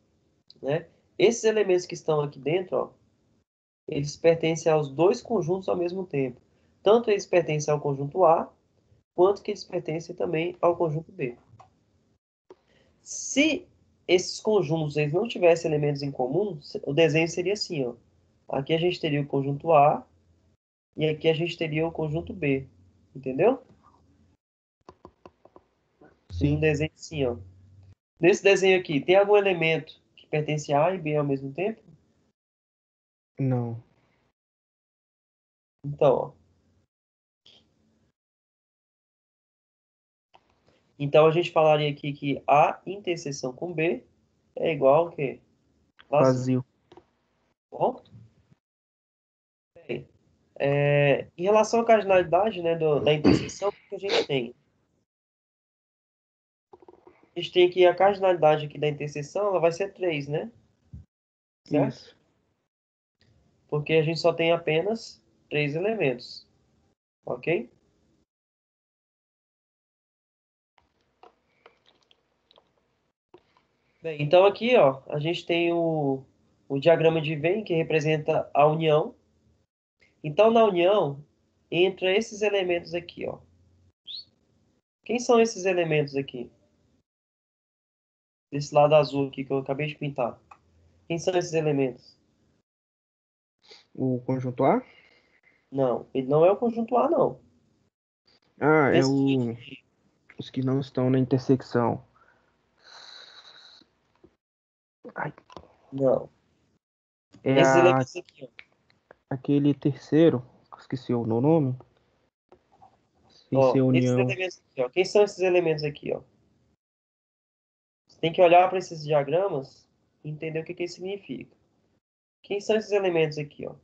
Né? Esses elementos que estão aqui dentro, ó, eles pertencem aos dois conjuntos ao mesmo tempo. Tanto eles pertencem ao conjunto A, quanto que eles pertencem também ao conjunto B. Se esses conjuntos eles não tivessem elementos em comum, o desenho seria assim, ó. Aqui a gente teria o conjunto A e aqui a gente teria o conjunto B. Entendeu? Seria um Sim. desenho assim, ó. Nesse desenho aqui, tem algum elemento que pertence a A e B ao mesmo tempo? Não. Então, ó. Então, a gente falaria aqui que A interseção com B é igual ao quê? Vazio. Vazio. Bom? Bem, em relação à cardinalidade, né, da interseção, o que a gente tem? A gente tem que a cardinalidade aqui da interseção, ela vai ser 3, né? Certo? Isso. Porque a gente só tem apenas 3 elementos. Ok? Bem, então aqui, ó, a gente tem o diagrama de Venn, que representa a união. Então, na união, entra esses elementos aqui, ó. Quem são esses elementos aqui? Desse lado azul aqui que eu acabei de pintar. Quem são esses elementos? O conjunto A? Não, ele não é o conjunto A, não. Ah, é Pensa o o... seguinte. os que não estão na intersecção. Ai, Não. é Esses elementos aqui, ó. aquele terceiro, esqueci o nome, sem ser Ó, esses união. elementos aqui, ó. Quem são esses elementos aqui, ó? Você tem que olhar para esses diagramas e entender o que que isso significa. Quem são esses elementos aqui, ó?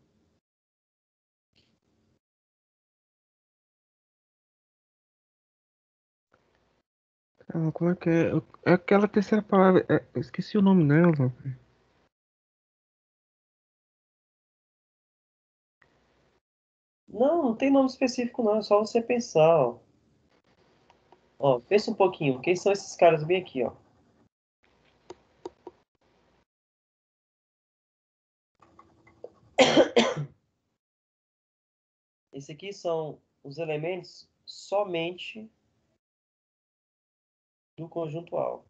Ah, como é que é? É aquela terceira palavra. Eu esqueci o nome dela. Não, não tem nome específico, não. É só você pensar, ó. Ó, pensa um pouquinho. Quem são esses caras bem aqui, ó? Esses aqui são os elementos somente do conjunto A,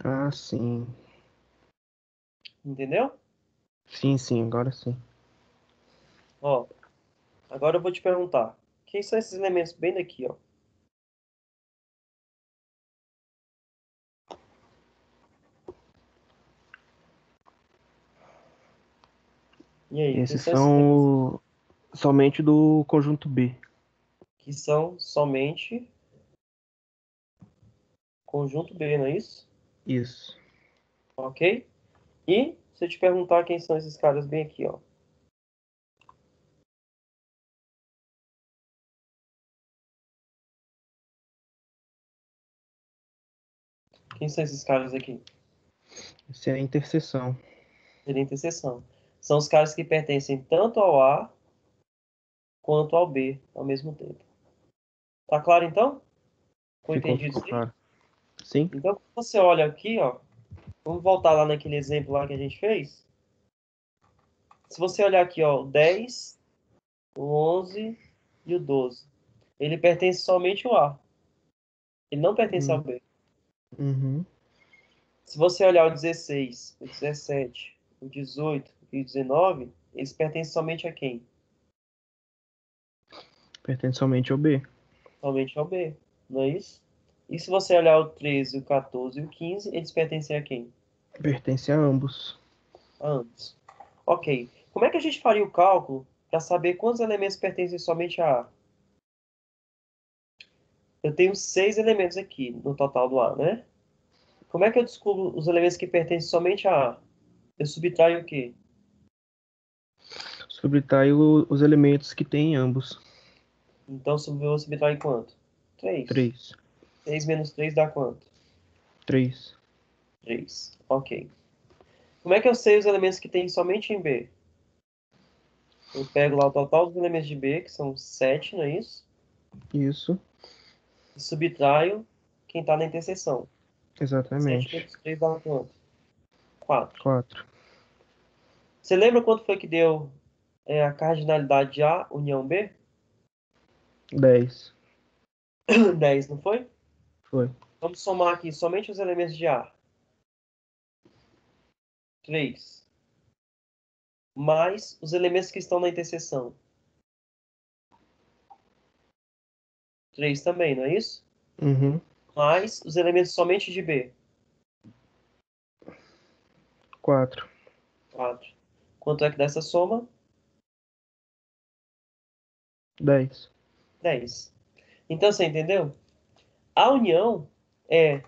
Ah, sim. entendeu? Sim, sim, agora sim. Ó, agora eu vou te perguntar. Quem são esses elementos bem daqui, ó? E aí, quem Esses são esses elementos somente do conjunto B. que são somente conjunto B, não é isso? Isso. Ok? E se eu te perguntar quem são esses caras bem aqui, ó. Quem são esses caras aqui? Essa é a interseção. Seria interseção. São os caras que pertencem tanto ao A quanto ao B ao mesmo tempo. Tá claro então? Foi entendido Ficou isso aí? claro. Sim? Então, quando você olha aqui, ó, vamos voltar lá naquele exemplo lá que a gente fez. Se você olhar aqui, ó, o 10, o 11 e o 12, ele pertence somente ao A. Ele não pertence ao Hum, B. Uhum. Se você olhar o 16, o 17, o 18 e o 19, eles pertencem somente a quem? Pertence somente ao B. Somente ao B, não é isso? E se você olhar o 13, o 14 e o 15, eles pertencem a quem? Pertence a ambos. A ambos. Ok. Como é que a gente faria o cálculo para saber quantos elementos pertencem somente a A? Eu tenho 6 elementos aqui no total do A, né? Como é que eu descubro os elementos que pertencem somente a A? Eu subtraio o quê? Subtrai os elementos que tem em ambos. Então, eu vou subtrair quanto? 3. 3. 6 menos 3 dá quanto? 3. 3. Ok. Como é que eu sei os elementos que tem somente em B? Eu pego lá o total dos elementos de B, que são 7, não é isso? Isso. E subtraio quem está na interseção. 7 Exatamente. menos 3 dá quanto? 4. 4. Você lembra quanto foi que deu a cardinalidade de A união B? 10. 10, não foi? Foi. Vamos somar aqui somente os elementos de A. 3. Mais os elementos que estão na interseção. 3 também, não é isso? Uhum. Mais os elementos somente de B. 4. 4. Quanto é que dá essa soma? 10. 10. Então, você entendeu? A união é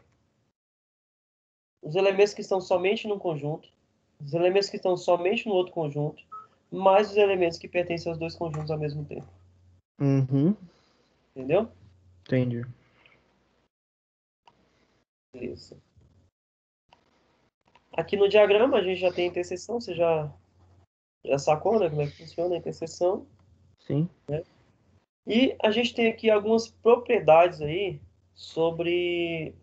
os elementos que estão somente num conjunto, os elementos que estão somente no outro conjunto, mais os elementos que pertencem aos dois conjuntos ao mesmo tempo. Uhum. Entendeu? Entendi. Isso. Aqui no diagrama a gente já tem a interseção, você já sacou, né, como é que funciona a interseção. Sim. E a gente tem aqui algumas propriedades aí sobre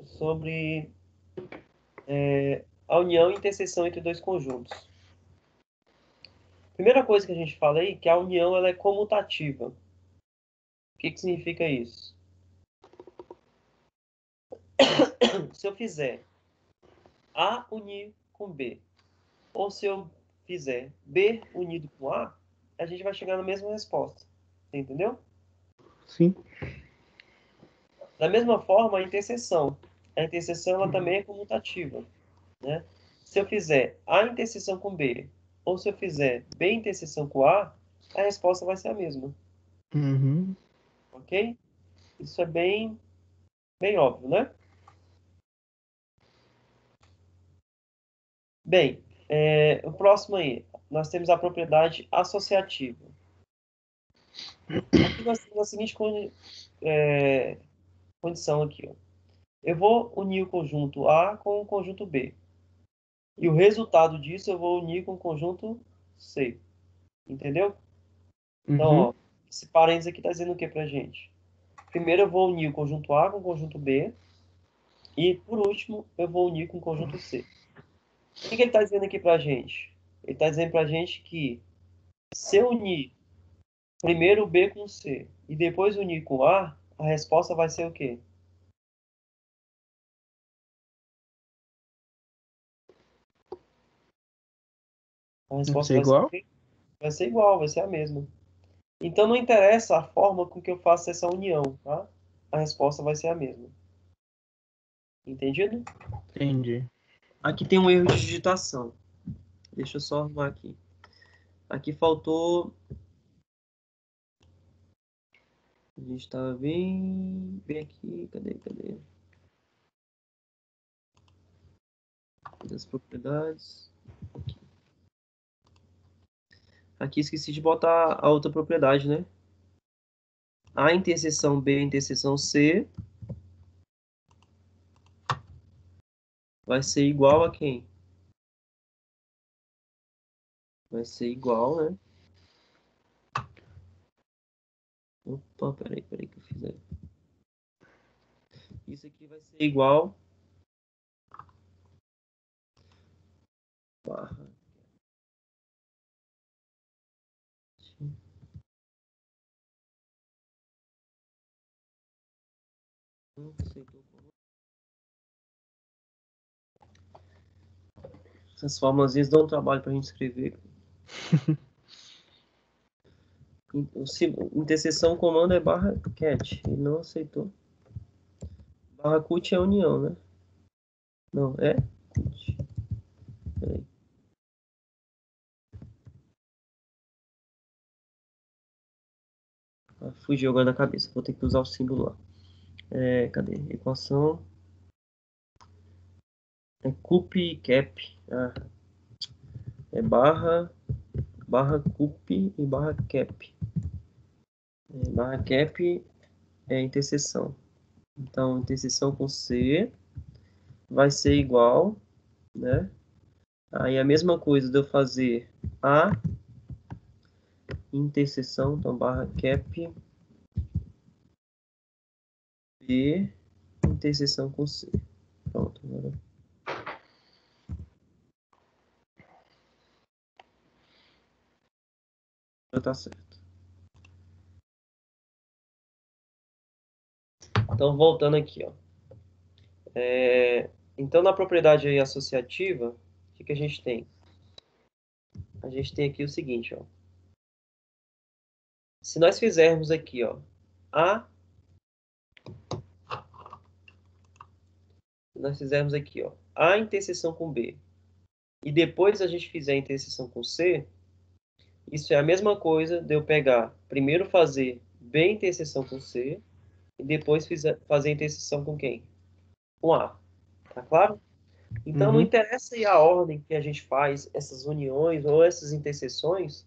a união e interseção entre dois conjuntos. Primeira coisa que a gente fala aí, que a união ela é comutativa. O que significa isso? Se eu fizer A unir com B, ou se eu fizer B unido com A gente vai chegar na mesma resposta. Você entendeu? Sim. Da mesma forma, a interseção. A interseção ela também é comutativa, né? Se eu fizer A interseção com B, ou se eu fizer B interseção com a resposta vai ser a mesma. Uhum. Ok? Isso é bem óbvio, né? Bem, o próximo aí, nós temos a propriedade associativa. Aqui nós temos a seguinte condição aqui, ó. Eu vou unir o conjunto A com o conjunto B. E o resultado disso eu vou unir com o conjunto C. Entendeu? Então, Uhum. ó, esse parênteses aqui está dizendo o que pra gente? Primeiro eu vou unir o conjunto A com o conjunto B. E, por último, eu vou unir com o conjunto C. O que ele está dizendo aqui pra gente? Ele está dizendo pra gente que se eu unir primeiro o B com o C e depois unir com o a resposta vai ser o quê? A Vai resposta ser vai ser o igual? quê? Vai ser igual, vai ser a mesma. Então não interessa a forma com que eu faço essa união, tá? A resposta vai ser a mesma. Entendido? Entendi. Aqui tem um erro de digitação. Deixa eu só arrumar aqui. Aqui faltou. A gente estava bem aqui. Cadê? Das propriedades. Aqui esqueci de botar a outra propriedade, né? A interseção B, interseção C vai ser igual a quem? Vai ser igual, né? Opa, peraí que eu fiz aí. Isso aqui vai ser igual barra. Não sei. Essas formazinhas dão um trabalho pra gente escrever. Interseção comando é barra cat. Ele não aceitou. Barra cut é união, né? Não, é cut. Peraí. Fugiu agora da cabeça. Vou ter que usar o símbolo lá. Cadê? Equação. É cup cap. É barra cup e barra cap. Barra cap é interseção. Então, interseção com C vai ser igual, né? Aí a mesma coisa de eu fazer A interseção, então barra cap B interseção com C. Pronto, agora já tá certo. Então, voltando aqui, ó. Então, na propriedade aí associativa, o que a gente tem? A gente tem aqui o seguinte, ó. Se nós fizermos aqui, ó, A interseção com B, e depois a gente fizer a interseção com C, Isso é a mesma coisa de eu pegar, primeiro fazer B interseção com C, e depois fazer interseção com quem? Com A. Tá claro? Então, não Uhum. interessa aí a ordem que a gente faz essas uniões ou essas interseções,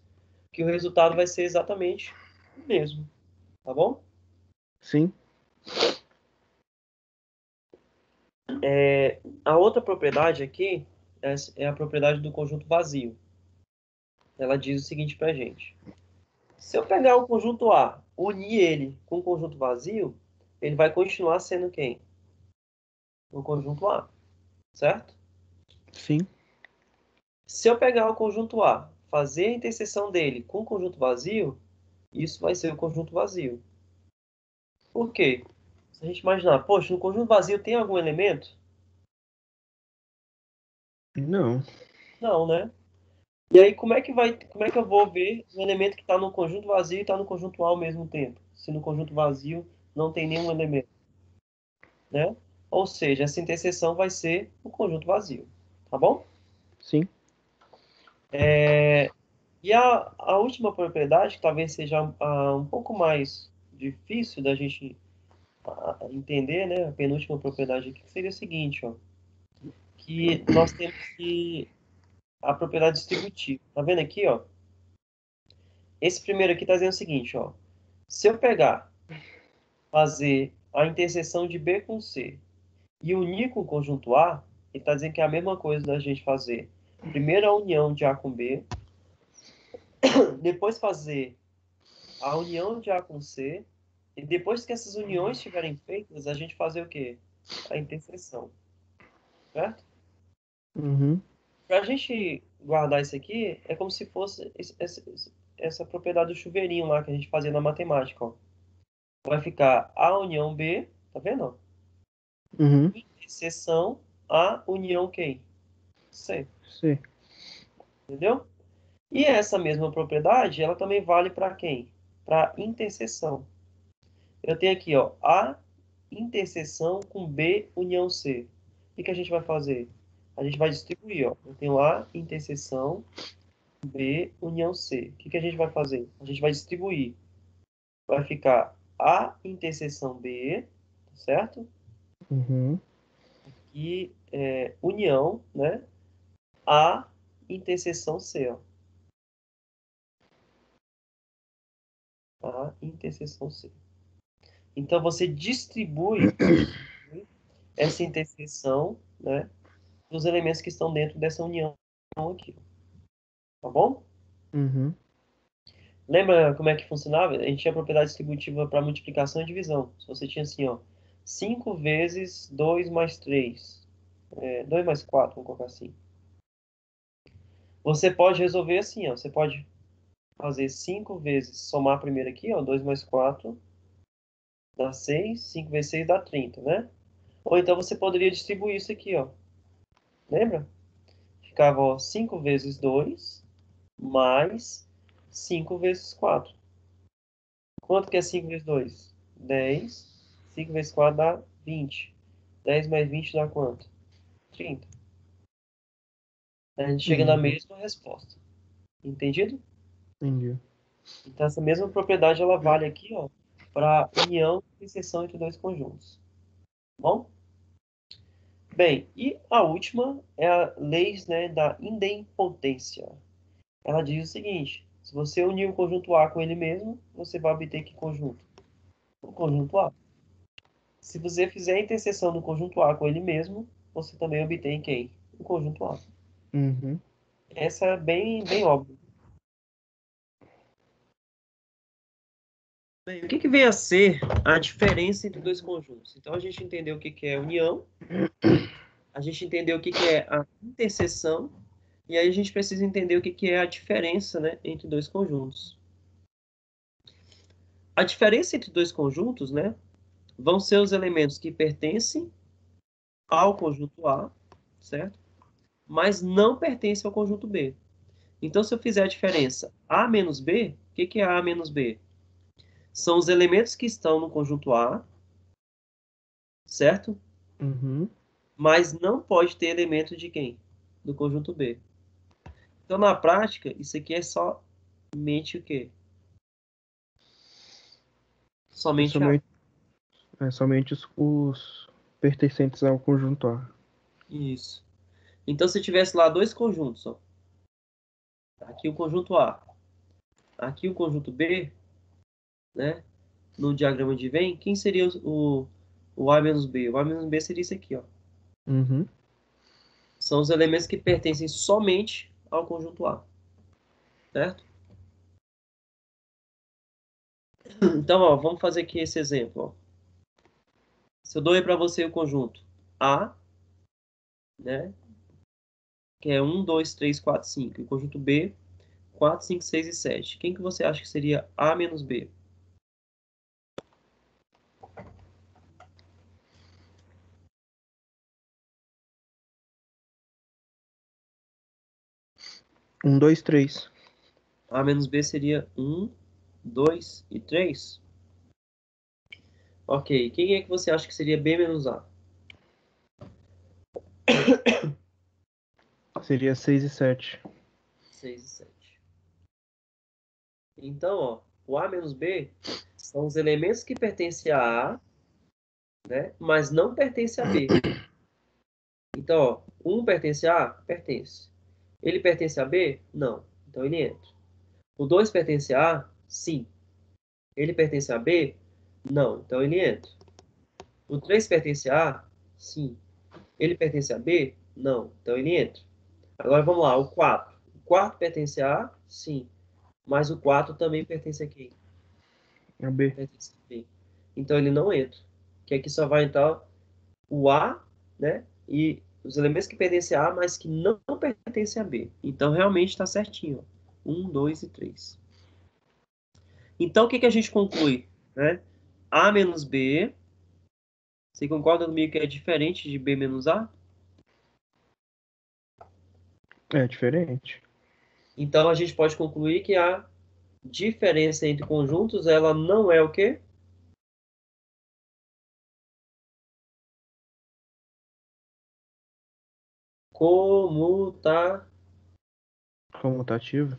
que o resultado vai ser exatamente o mesmo. Tá bom? Sim. A outra propriedade aqui é a propriedade do conjunto vazio. Ela diz o seguinte pra gente. Se eu pegar o conjunto A, unir ele com o conjunto vazio, ele vai continuar sendo quem? O conjunto A, certo? Sim. Se eu pegar o conjunto A, fazer a interseção dele com o conjunto vazio, isso vai ser o conjunto vazio. Por quê? Se a gente imaginar, poxa, no conjunto vazio tem algum elemento? Não. Não, né? E aí, como é que eu vou ver um elemento que está no conjunto vazio e está no conjunto A ao mesmo tempo? Se no conjunto vazio não tem nenhum elemento, né? Ou seja, essa interseção vai ser o conjunto vazio, tá bom? Sim. E a última propriedade, que talvez seja um pouco mais difícil da gente entender, né? A penúltima propriedade aqui, que seria o seguinte, ó, que nós temos que a propriedade distributiva. Tá vendo aqui, ó? Esse primeiro aqui está dizendo o seguinte, ó. Se eu pegar, fazer a interseção de B com C e unir com o conjunto A, ele está dizendo que é a mesma coisa da gente fazer primeiro a união de A com B, depois fazer a união de A com C, e depois que essas uniões estiverem feitas, a gente fazer o quê? A interseção, certo? Uhum. Para a gente guardar isso aqui, é como se fosse essa propriedade do chuveirinho lá que a gente fazia na matemática, ó. Vai ficar A união B, tá vendo? Ó? Uhum. Interseção A união quem? C, Sim. entendeu? E essa mesma propriedade, ela também vale para quem? Para interseção. Eu tenho aqui, ó, A interseção com B união C. O que a gente vai fazer? A gente vai distribuir, ó. Eu tenho A interseção B união C. O que a gente vai fazer? A gente vai distribuir. Vai ficar A interseção B, certo? Uhum. E união, né? A interseção C, ó. A interseção C. Então você distribui essa interseção, né, dos elementos que estão dentro dessa união aqui, tá bom? Uhum. Lembra como é que funcionava? A gente tinha propriedade distributiva para multiplicação e divisão. Se você tinha assim, ó, 5 vezes 2 mais 3, 2 mais 4, vamos colocar assim. Você pode resolver assim, ó, você pode fazer 5 vezes, somar primeiro aqui, ó, 2 mais 4 dá 6, 5 vezes 6 dá 30, né? Ou então você poderia distribuir isso aqui, ó. Lembra? Ficava, ó, 5 vezes 2 mais 5 vezes 4. Quanto que é 5 vezes 2? 10. 5 vezes 4 dá 20. 10 mais 20 dá quanto? 30. A gente chega na Uhum. mesma resposta. Entendido? Entendi. Então, essa mesma propriedade, ela vale aqui, ó, para união e seção entre dois conjuntos. Bom? Bem, e a última é a lei, né, da idempotência. Ela diz o seguinte: se você unir o conjunto A com ele mesmo, você vai obter que conjunto? O conjunto A. Se você fizer a interseção do conjunto A com ele mesmo, você também obtém quem? O conjunto A. Uhum. Essa é bem, bem óbvia. Bem, o que vem a ser a diferença entre dois conjuntos? Então, a gente entendeu o que é união, a gente entendeu o que é a interseção, e aí a gente precisa entender o que é a diferença, né, entre dois conjuntos. A diferença entre dois conjuntos, né, vão ser os elementos que pertencem ao conjunto A, certo? Mas não pertencem ao conjunto B. Então, se eu fizer a diferença A menos B, o que é A menos B? São os elementos que estão no conjunto A, certo? Uhum. Mas não pode ter elemento de quem? Do conjunto B. Então, na prática, isso aqui é só o quê? Somente A. Somente os pertencentes ao conjunto A. Isso. Então, se tivesse lá dois conjuntos, ó. Aqui o conjunto A, aqui o conjunto B, né? No diagrama de Venn, quem seria o A menos B? O A menos B seria isso aqui, ó. Uhum. São os elementos que pertencem somente ao conjunto A, certo? Então, ó, vamos fazer aqui esse exemplo, ó. Se eu dou aí para você o conjunto A, né? Que é 1, 2, 3, 4, 5. E o conjunto B, 4, 5, 6 e 7. Quem que você acha que seria A menos B? 1, 2, 3. A menos B seria 1, 2 e 3. Ok. Quem é que você acha que seria B menos A? Seria 6 e 7. 6 e 7. Então, ó, o A menos B são os elementos que pertencem a A, né? Mas não pertencem a B. Então, ó, 1 pertence a A? Pertence. Ele pertence a B? Não. Então ele entra. O 2 pertence a A? Sim. Ele pertence a B? Não. Então ele entra. O 3 pertence a A? Sim. Ele pertence a B? Não. Então ele entra. Agora vamos lá, o 4. O 4 pertence a A? Sim. Mas o 4 também pertence a quem? A B. Pertence a B. Então ele não entra. Que aqui só vai entrar o A, né? E os elementos que pertencem a A, mas que não pertencem a B. Então realmente está certinho. Ó. 1, 2 e 3. Então o que, que a gente conclui? Né? A menos B. Você concorda comigo que é diferente de B menos A? É diferente. Então a gente pode concluir que a diferença entre conjuntos, ela não é o quê? Comuta... Comutativa.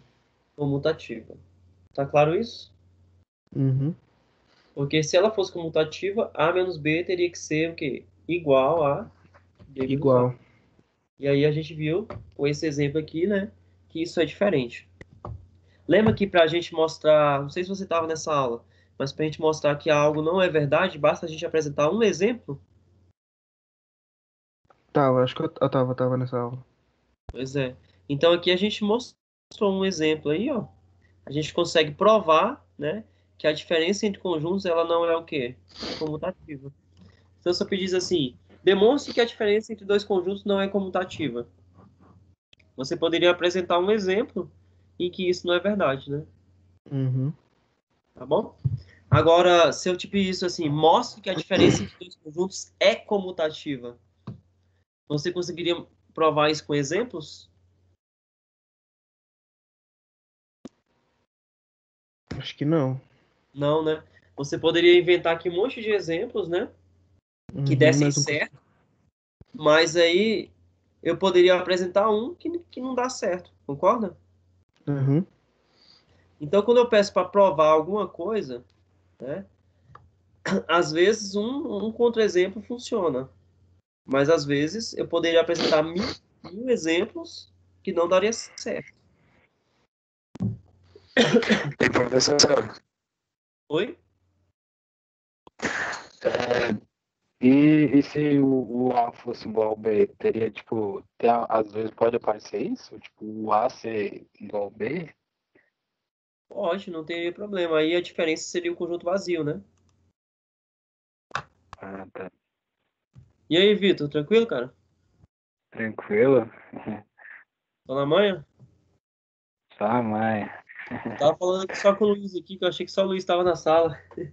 Comutativa. Tá claro isso? Uhum. Porque se ela fosse comutativa, A menos B teria que ser o quê? Igual a B menos A. Igual. E aí a gente viu, com esse exemplo aqui, né, que isso é diferente. Lembra que para a gente mostrar, não sei se você estava nessa aula, mas para a gente mostrar que algo não é verdade, basta a gente apresentar um exemplo? Tava, acho que eu tava nessa aula. Pois é. Então aqui a gente mostrou um exemplo aí, ó. A gente consegue provar, né, que a diferença entre conjuntos, ela não é o quê? Comutativa. Então se eu pedisse assim, demonstre que a diferença entre dois conjuntos não é comutativa. Você poderia apresentar um exemplo em que isso não é verdade, né? Uhum. Tá bom? Agora, se eu te pedir isso assim, mostre que a diferença entre dois conjuntos é comutativa. Você conseguiria provar isso com exemplos? Acho que não. Não, né? Você poderia inventar aqui um monte de exemplos, né? Que Uhum, dessem mas não certo, mas aí eu poderia apresentar um que não dá certo, concorda? Uhum. Então, quando eu peço para provar alguma coisa, né? Às vezes um contra-exemplo funciona, mas às vezes eu poderia apresentar mil exemplos que não daria certo. E professor, Oi? e se o A fosse igual ao B, teria, tipo, às vezes pode aparecer isso? Tipo, o A ser igual ao B? Pode, não teria problema. Aí a diferença seria o conjunto vazio, né? Ah, tá. E aí, Vitor, tranquilo, cara? Tranquilo? Tô na manhã? Só, mãe. Eu tava falando aqui só com o Luiz aqui, que eu achei que só o Luiz estava na sala. Eu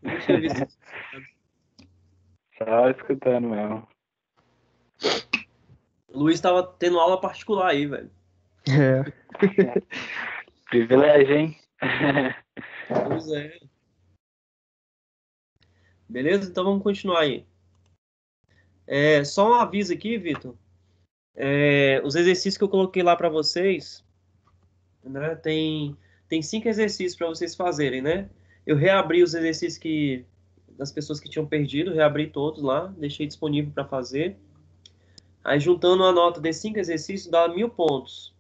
não tinha visto isso. Só escutando mesmo. O Luiz tava tendo aula particular aí, velho. É. Privilégio, hein? Pois é. Beleza? Então vamos continuar aí. Só um aviso aqui, Vitor. Os exercícios que eu coloquei lá para vocês, né, tem tem 5 exercícios para vocês fazerem, né? Eu reabri os exercícios das pessoas que tinham perdido, reabri todos lá, deixei disponível para fazer. Aí, juntando a nota desses 5 exercícios, dá 1.000 pontos,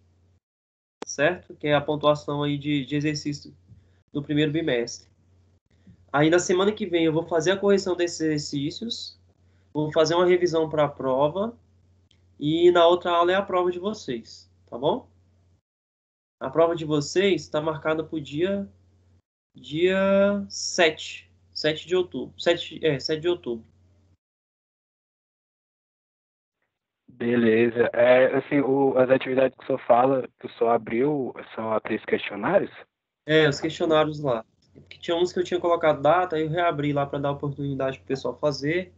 certo? Que é a pontuação aí de exercício do primeiro bimestre. Aí, na semana que vem, eu vou fazer a correção desses exercícios, vou fazer uma revisão para a prova, e na outra aula é a prova de vocês, tá bom? A prova de vocês está marcada para o dia 7 de outubro. 7 de outubro. Beleza. Assim, as atividades que o senhor fala, que o senhor abriu, são aqueles questionários? Os questionários lá. Porque tinha uns que eu tinha colocado data, aí eu reabri lá para dar oportunidade para o pessoal fazer.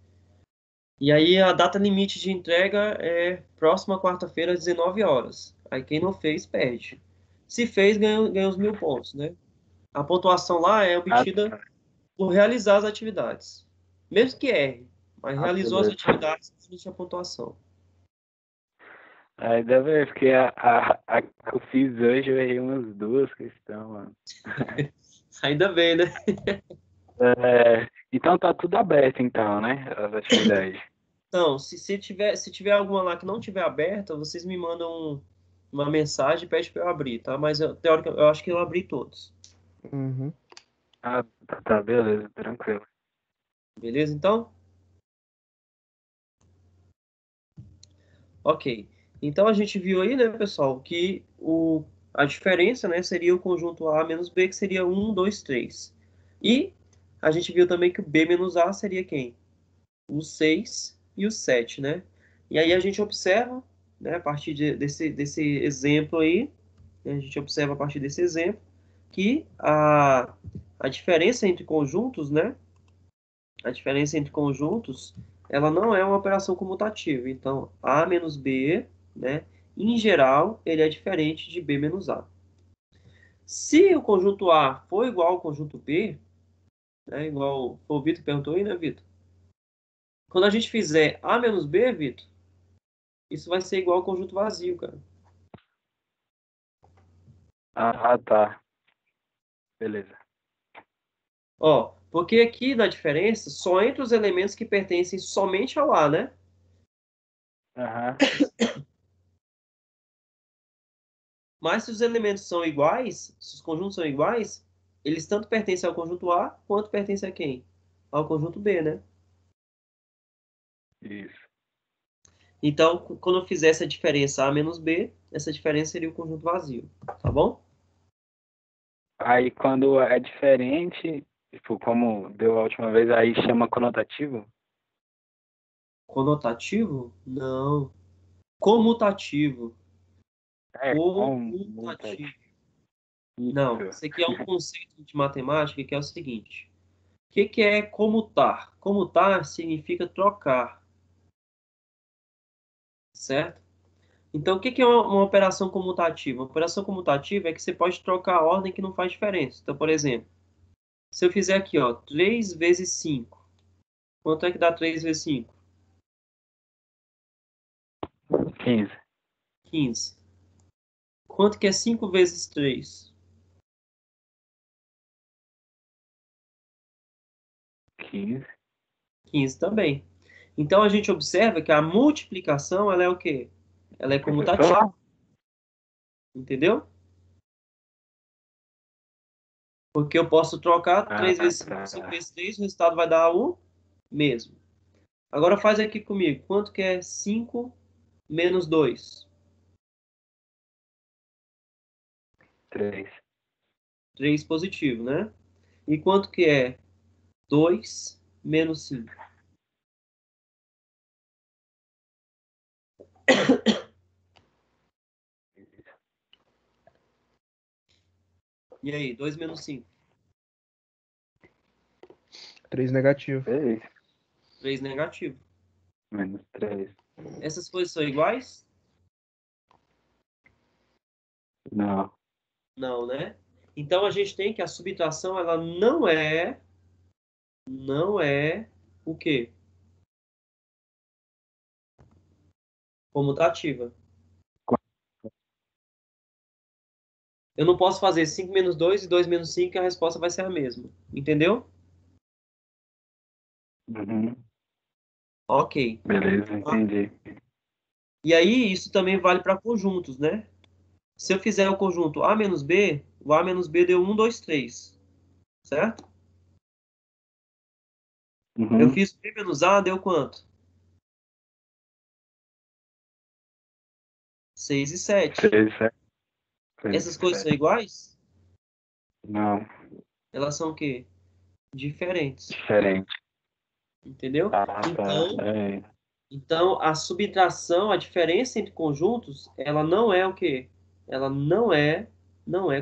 E aí a data limite de entrega é próxima quarta-feira, às 19 horas. Aí quem não fez, perde. Se fez, ganha os 1.000 pontos, né? A pontuação lá é Ah, obtida tá. por realizar as atividades. Mesmo que erre, mas Ah, realizou as beleza. atividades, existe a pontuação. Ainda bem, porque a que eu fiz hoje, eu errei umas duas questões, mano. Ainda bem, né? Então tá tudo aberto, então, né? As atividades. Então, se tiver alguma lá que não tiver aberta, vocês me mandam uma mensagem e pedem para eu abrir, tá? Mas teoricamente, eu acho que eu abri todos. Uhum. Ah, tá, beleza, tranquilo. Beleza, então? Ok. Então a gente viu aí, né, pessoal, que a diferença, né, seria o conjunto A menos B, que seria 1, 2, 3. E a gente viu também que o B menos A seria quem? O 6 e o 7, né? E aí a gente observa, né, a partir desse exemplo aí, né, a gente observa a partir desse exemplo, que a diferença entre conjuntos, né, a diferença entre conjuntos, ela não é uma operação comutativa. Então, A menos B, né, em geral, ele é diferente de B menos A. Se o conjunto A for igual ao conjunto B, né, igual o Vitor perguntou aí, né, Vitor? Quando a gente fizer A menos B, Vitor, isso vai ser igual ao conjunto vazio, cara. Ah, tá. Beleza. Ó, porque aqui na diferença, só entre os elementos que pertencem somente ao A, né? Aham. Mas se os elementos são iguais, se os conjuntos são iguais, eles tanto pertencem ao conjunto A, quanto pertencem a quem? Ao conjunto B, né? Isso. Então, quando eu fizer essa diferença A menos B, essa diferença seria o conjunto vazio, tá bom? Aí quando é diferente, tipo, como deu a última vez, aí chama conotativo? Conotativo? Não. Comutativo. Comutativo. Comutativo. Não, Isso. isso aqui é um conceito de matemática que é o seguinte. O que é comutar? Comutar significa trocar, certo? Então, o que é uma operação comutativa? Uma operação comutativa é que você pode trocar a ordem que não faz diferença. Então, por exemplo, se eu fizer aqui, ó, 3 vezes 5, quanto é que dá 3 vezes 5? 15. 15. Quanto que é 5 vezes 3? 15. 15 também. Então, a gente observa que a multiplicação, ela é o quê? Ela é comutativa, Professor? entendeu? Porque eu posso trocar 3 Ah, vezes 5, 5 tá. vezes 3, o resultado vai dar o mesmo. Agora faz aqui comigo. Quanto que é 5 menos 2? 3. 3 positivo, né? E quanto que é 2 menos 5? E aí, 2 menos 5? 3 negativo. 3. 3 negativo. Menos 3. Essas coisas são iguais? Não. Não, né? Então a gente tem que a subtração ela não é o quê? Comutativa. Eu não posso fazer 5 menos 2 e 2 menos 5 e a resposta vai ser a mesma. Entendeu? Uhum. Ok. Beleza, Tá? entendi. E aí, isso também vale para conjuntos, né? Se eu fizer o conjunto A menos B, o A menos B deu 1, 2, 3. Certo? Eu Uhum. fiz B menos A, deu quanto? 6 e 7. 6, 7, 6, Essas coisas são 7. iguais? Não, Elas são o quê? Diferentes. diferente. Entendeu? Ah, tá. Então, É. então, a subtração, a diferença entre conjuntos, ela não é o quê? Ela não é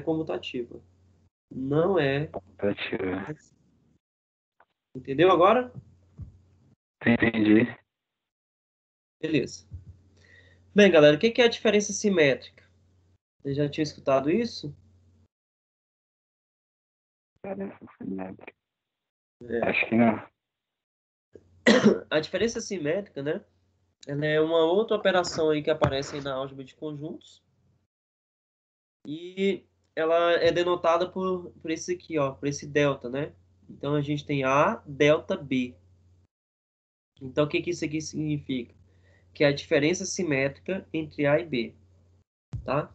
comutativa. Não é. Tentativa. Entendeu agora? Entendi. Beleza. Bem, galera, o que é a diferença simétrica? Você já tinha escutado isso? Diferença simétrica. É. Acho que não. A diferença simétrica, né? Ela é uma outra operação aí que aparece aí na álgebra de conjuntos. E ela é denotada por esse aqui, ó, por esse delta, né? Então a gente tem A delta B. Então o que isso aqui significa? Que é a diferença simétrica entre A e B, tá?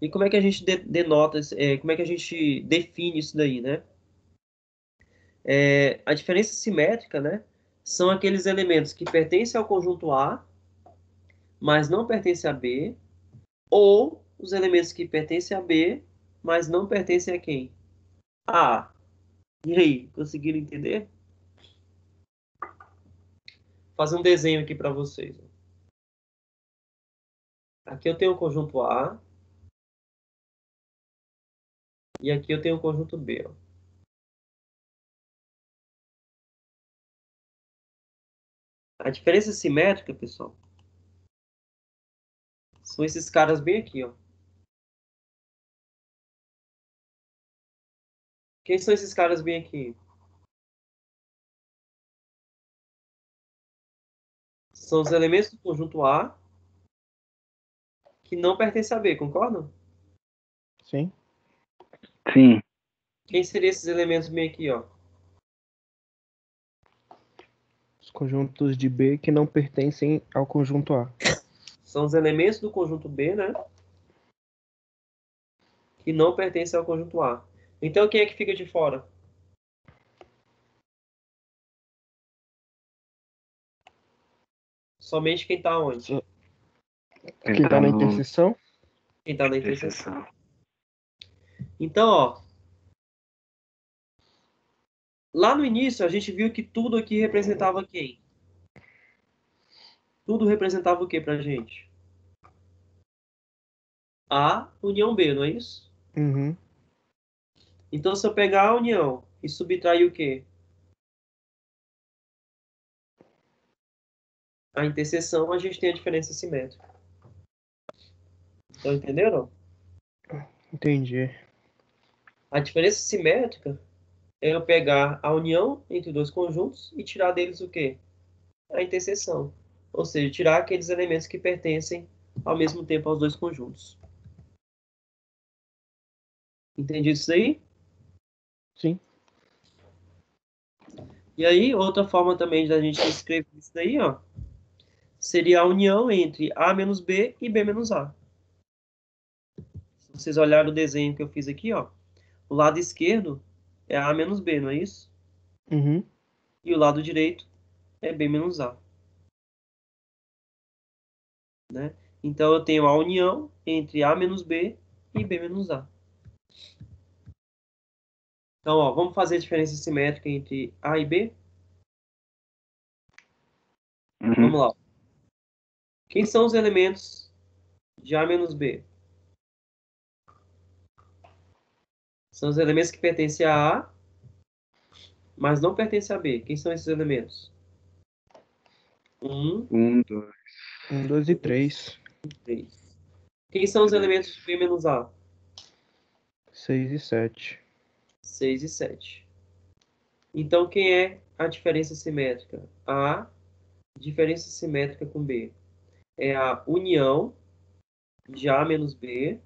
E como é que a gente denota, como é que a gente define isso daí, né? A diferença simétrica, né, são aqueles elementos que pertencem ao conjunto A, mas não pertencem a B, ou os elementos que pertencem a B, mas não pertencem a quem? A A. E aí, conseguiram entender? Vou fazer um desenho aqui para vocês. Aqui eu tenho o conjunto A, e aqui eu tenho o conjunto B, ó. A diferença simétrica, pessoal, são esses caras bem aqui, ó. Quem são esses caras bem aqui? São os elementos do conjunto A que não pertencem a B, concordam? Sim. Sim. Quem seriam esses elementos bem aqui, ó? Os conjuntos de B que não pertencem ao conjunto A. São os elementos do conjunto B, né? Que não pertencem ao conjunto A. Então, quem é que fica de fora? Somente quem está onde? Só- Quem Ele está tá na no interseção? Quem está na interseção. interseção. Então, ó, lá no início a gente viu que tudo aqui representava quem? Tudo representava o que pra gente? A união B, não é isso? Uhum. Então, se eu pegar a união e subtrair o quê? A interseção, a gente tem a diferença simétrica. Então, entenderam? Entendi. A diferença simétrica é eu pegar a união entre dois conjuntos e tirar deles o quê? A interseção. Ou seja, tirar aqueles elementos que pertencem ao mesmo tempo aos dois conjuntos. Entendido isso aí? Sim. E aí, outra forma também da gente escrever isso daí, ó, seria a união entre A menos B e B menos A. Se vocês olharem o desenho que eu fiz aqui, ó, o lado esquerdo é A menos B, não é isso? Uhum. E o lado direito é B menos A, né? Então eu tenho a união entre A menos B e B menos A. Então, ó, vamos fazer a diferença simétrica entre A e B? Vamos Uhum. lá. Quem são os elementos de A menos B? São os elementos que pertencem a A, mas não pertencem a B. Quem são esses elementos? 1, 2, 2 e 2, 3. 3. Quem são os 3. elementos de B menos A? 6 e 7. 6 e 7. Então, quem é a diferença simétrica? A diferença simétrica com B é a união de A menos B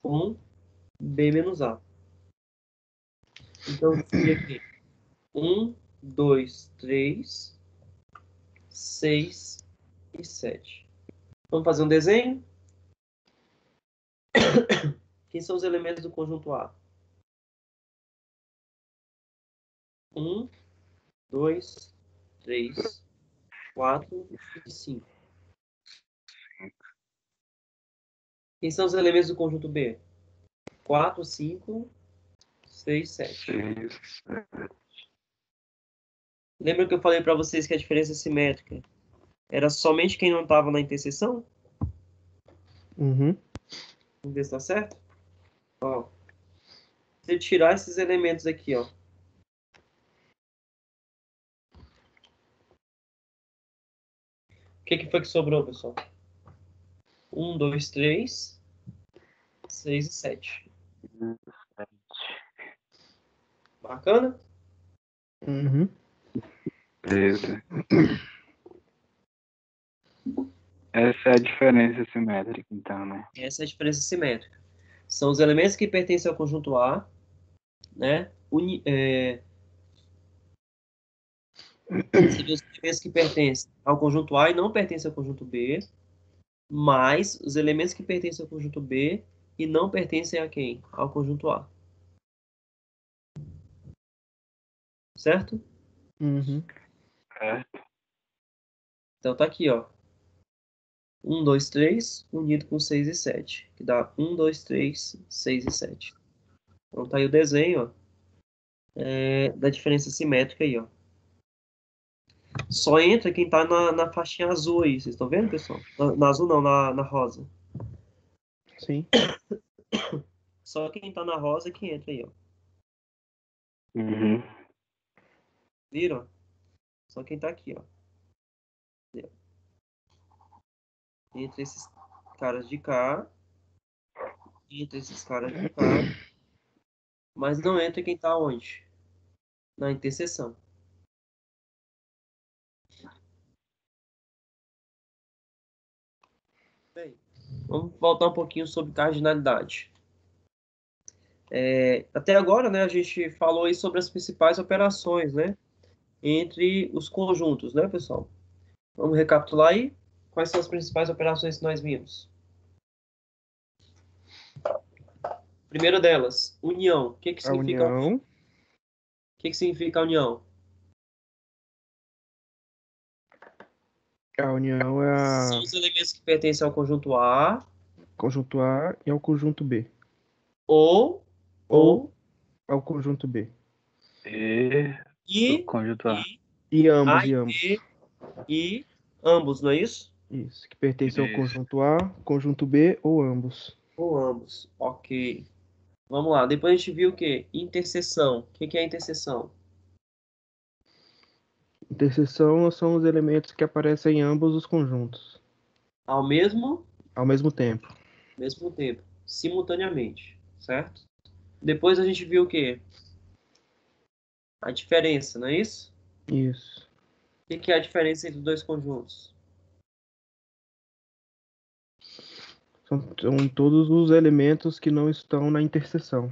com B menos A. Então, seria aqui 1, 2, 3, 6 e 7. Vamos fazer um desenho? Quem são os elementos do conjunto A? 1, 2, 3, 4 e 5. Quem são os elementos do conjunto B? 4, 5, 6, 7. Lembra que eu falei para vocês que a diferença simétrica era somente quem não estava na interseção? Uhum. Vamos ver se está certo? Ó, se eu tirar esses elementos aqui, ó. O que foi que sobrou, pessoal? 1, 2, 3, 6 e 7. Bacana? Uhum. Beleza. Essa é a diferença simétrica, então, né? Essa é a diferença simétrica. São os elementos que pertencem ao conjunto A, né? Seriam os elementos que pertencem ao conjunto A e não pertencem ao conjunto B, mais os elementos que pertencem ao conjunto B e não pertencem a quem? Ao conjunto A. Certo? Uhum. Certo. Então tá aqui, ó. 1, 2, 3, unido com 6 e 7. Que dá 1, 2, 3, 6 e 7. Então tá aí o desenho, ó. Da diferença simétrica aí, ó. Só entra quem tá na faixinha azul aí. Vocês estão vendo, pessoal? Na azul não, na rosa. Sim. Só quem tá na rosa que entra aí, ó. Uhum. Viram? Só quem tá aqui, ó. Entre esses caras de cá. Entre esses caras de cá. Mas não entra quem tá onde? Na interseção. Bem, vamos voltar um pouquinho sobre cardinalidade. Até agora, né, a gente falou aí sobre as principais operações, né, entre os conjuntos, né, pessoal? Vamos recapitular aí? Quais são as principais operações que nós vimos? Primeira delas, união. O que A significa união? união. O que significa união? A união é São a os elementos que pertencem ao conjunto A conjunto A e ao conjunto B. ou Ou ao conjunto B. E o e, conjunto A. e E A ambos, e e ambos. B e ambos, não é isso? Isso. Que pertence ao Isso. conjunto A, conjunto B ou ambos. Ou ambos. Ok. Vamos lá. Depois a gente viu o quê? Interseção. O que é interseção? Interseção são os elementos que aparecem em ambos os conjuntos. Ao Ao mesmo tempo. mesmo tempo. Simultaneamente. Certo? Depois a gente viu o quê? A diferença, não é isso? Isso. O que é a diferença entre dois conjuntos? São todos os elementos que não estão na interseção.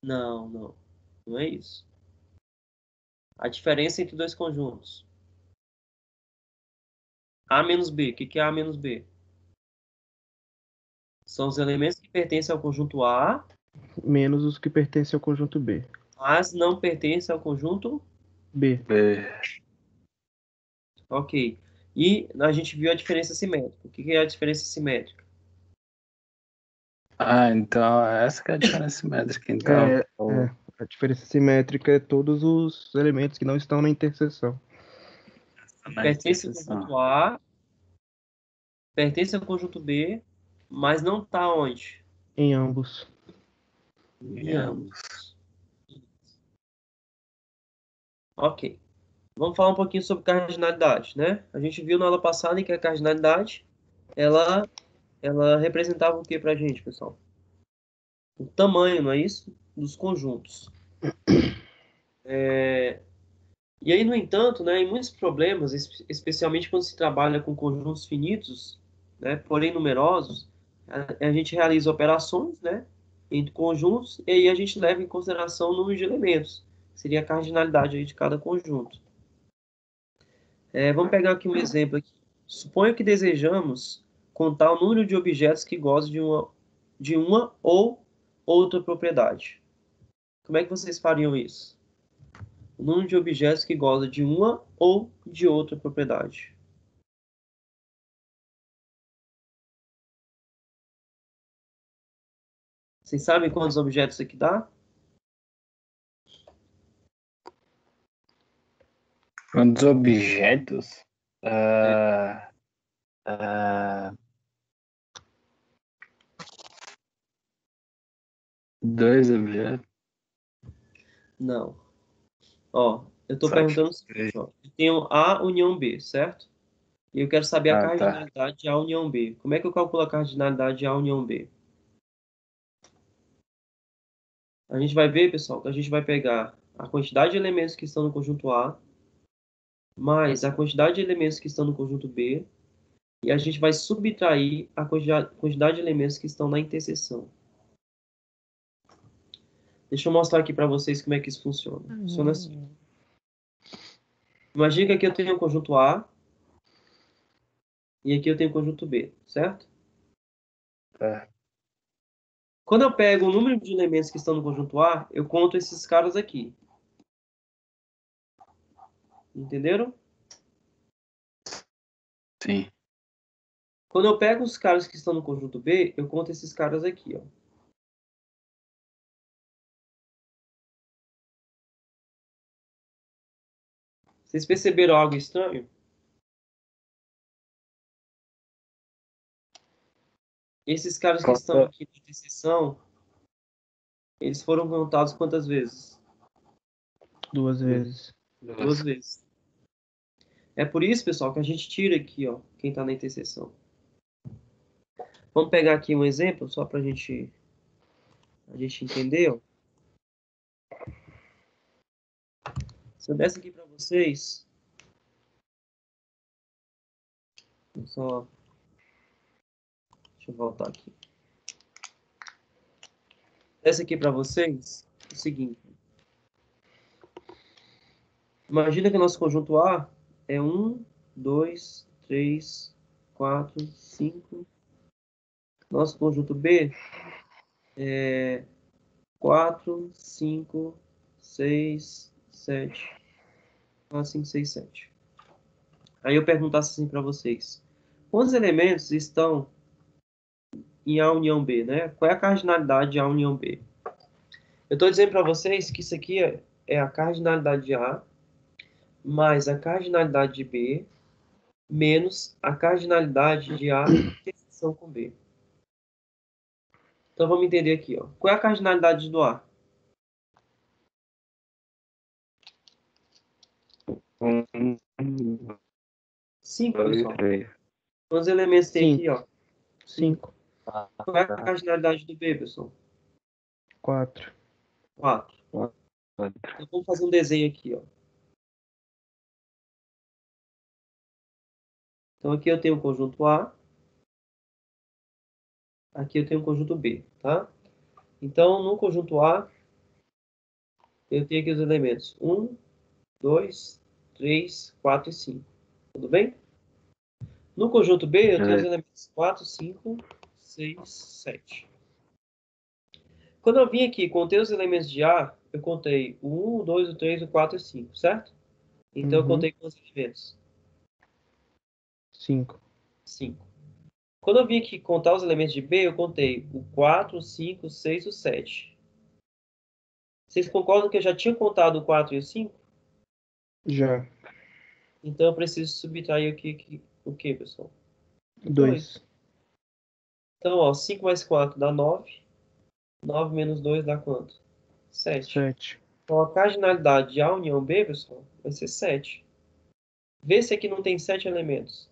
Não, não. Não é isso. A diferença entre dois conjuntos. A menos B. O que é A menos B? São os elementos que pertencem ao conjunto A, Menos os que pertencem ao conjunto B. mas não pertencem ao conjunto. B. B. Ok. E a gente viu a diferença simétrica. O que é a diferença simétrica? Ah, então essa que é a diferença simétrica, então. É, a diferença simétrica é todos os elementos que não estão na interseção. Na Pertence ao interseção. conjunto A, pertence ao conjunto B, mas não está onde? Em ambos. Em ambos. Ok. Vamos falar um pouquinho sobre cardinalidade, né? A gente viu na aula passada que a cardinalidade, ela representava o que pra gente, pessoal? O tamanho, não é isso? Dos conjuntos. E aí, no entanto, né, em muitos problemas, especialmente quando se trabalha com conjuntos finitos, né, porém numerosos, A gente realiza operações, né, entre conjuntos, e aí a gente leva em consideração o número de elementos, que seria a cardinalidade aí de cada conjunto. Vamos pegar aqui um exemplo aqui. Suponha que desejamos contar o número de objetos que gozam de uma ou outra propriedade. Como é que vocês fariam isso? O número de objetos que gozam de uma ou de outra propriedade. Vocês sabem quantos objetos aqui dá? Quantos objetos? É, Dois objetos? não. Ó, eu estou Sete. perguntando o seguinte, ó. Eu tenho A união B, certo? E eu quero saber a Ah, tá. cardinalidade de A união B. Como é que eu calculo a cardinalidade de A união B? A gente vai ver, pessoal, que a gente vai pegar a quantidade de elementos que estão no conjunto A, mais a quantidade de elementos que estão no conjunto B, e a gente vai subtrair a quantidade de elementos que estão na interseção. Deixa eu mostrar aqui para vocês como é que isso funciona. Funciona assim. Imagina que aqui eu tenho o conjunto A, e aqui eu tenho o conjunto B, certo? Tá. Quando eu pego o número de elementos que estão no conjunto A, eu conto esses caras aqui. Entenderam? Sim. Quando eu pego os caras que estão no conjunto B, eu conto esses caras aqui, ó. Vocês perceberam algo estranho? Esses caras que estão aqui na interseção, eles foram contados quantas vezes? 2 vezes. Duas vezes. É por isso, pessoal, que a gente tira aqui, ó, quem está na interseção. Vamos pegar aqui um exemplo, só para a gente entender, ó. Se eu desse aqui para vocês, só, deixa eu voltar aqui. Desse aqui para vocês o seguinte. Imagina que o nosso conjunto A é 1, 2, 3, 4, 5. Nosso conjunto B é 4, 5, 6, 7. 4, 5, 6, 7. Aí eu perguntasse assim para vocês. Quantos elementos estão em A união B, né? Qual é a cardinalidade de A união B? Eu estou dizendo para vocês que isso aqui é a cardinalidade de A mais a cardinalidade de B menos a cardinalidade de A interseção com B. Então vamos entender aqui, ó. Qual é a cardinalidade do A? 5, pessoal. Quantos elementos tem aqui, ó? 5. Qual é a cardinalidade do B, pessoal? 4. 4. Então vamos fazer um desenho aqui, ó. Então aqui eu tenho o conjunto A. Aqui eu tenho o conjunto B, tá? Então no conjunto A, eu tenho aqui os elementos 1, 2, 3, 4 e 5. Tudo bem? No conjunto B, eu tenho os elementos 4, 5, 6, 7. Quando eu vim aqui contei os elementos de A, eu contei o 1, o 2, o 3, o 4 e o 5, certo? Então eu contei quantos elementos? 5. 5. Quando eu vim aqui contar os elementos de B, eu contei o 4, o 5, o 6 e o 7. Vocês concordam que eu já tinha contado o 4 e o 5? Já. Então eu preciso subtrair aqui o que, pessoal? 2. Então, ó, 5 mais 4 dá 9. 9 menos 2 dá quanto? 7. 7. Então a cardinalidade de A união B, pessoal, vai ser 7. Vê se aqui não tem 7 elementos.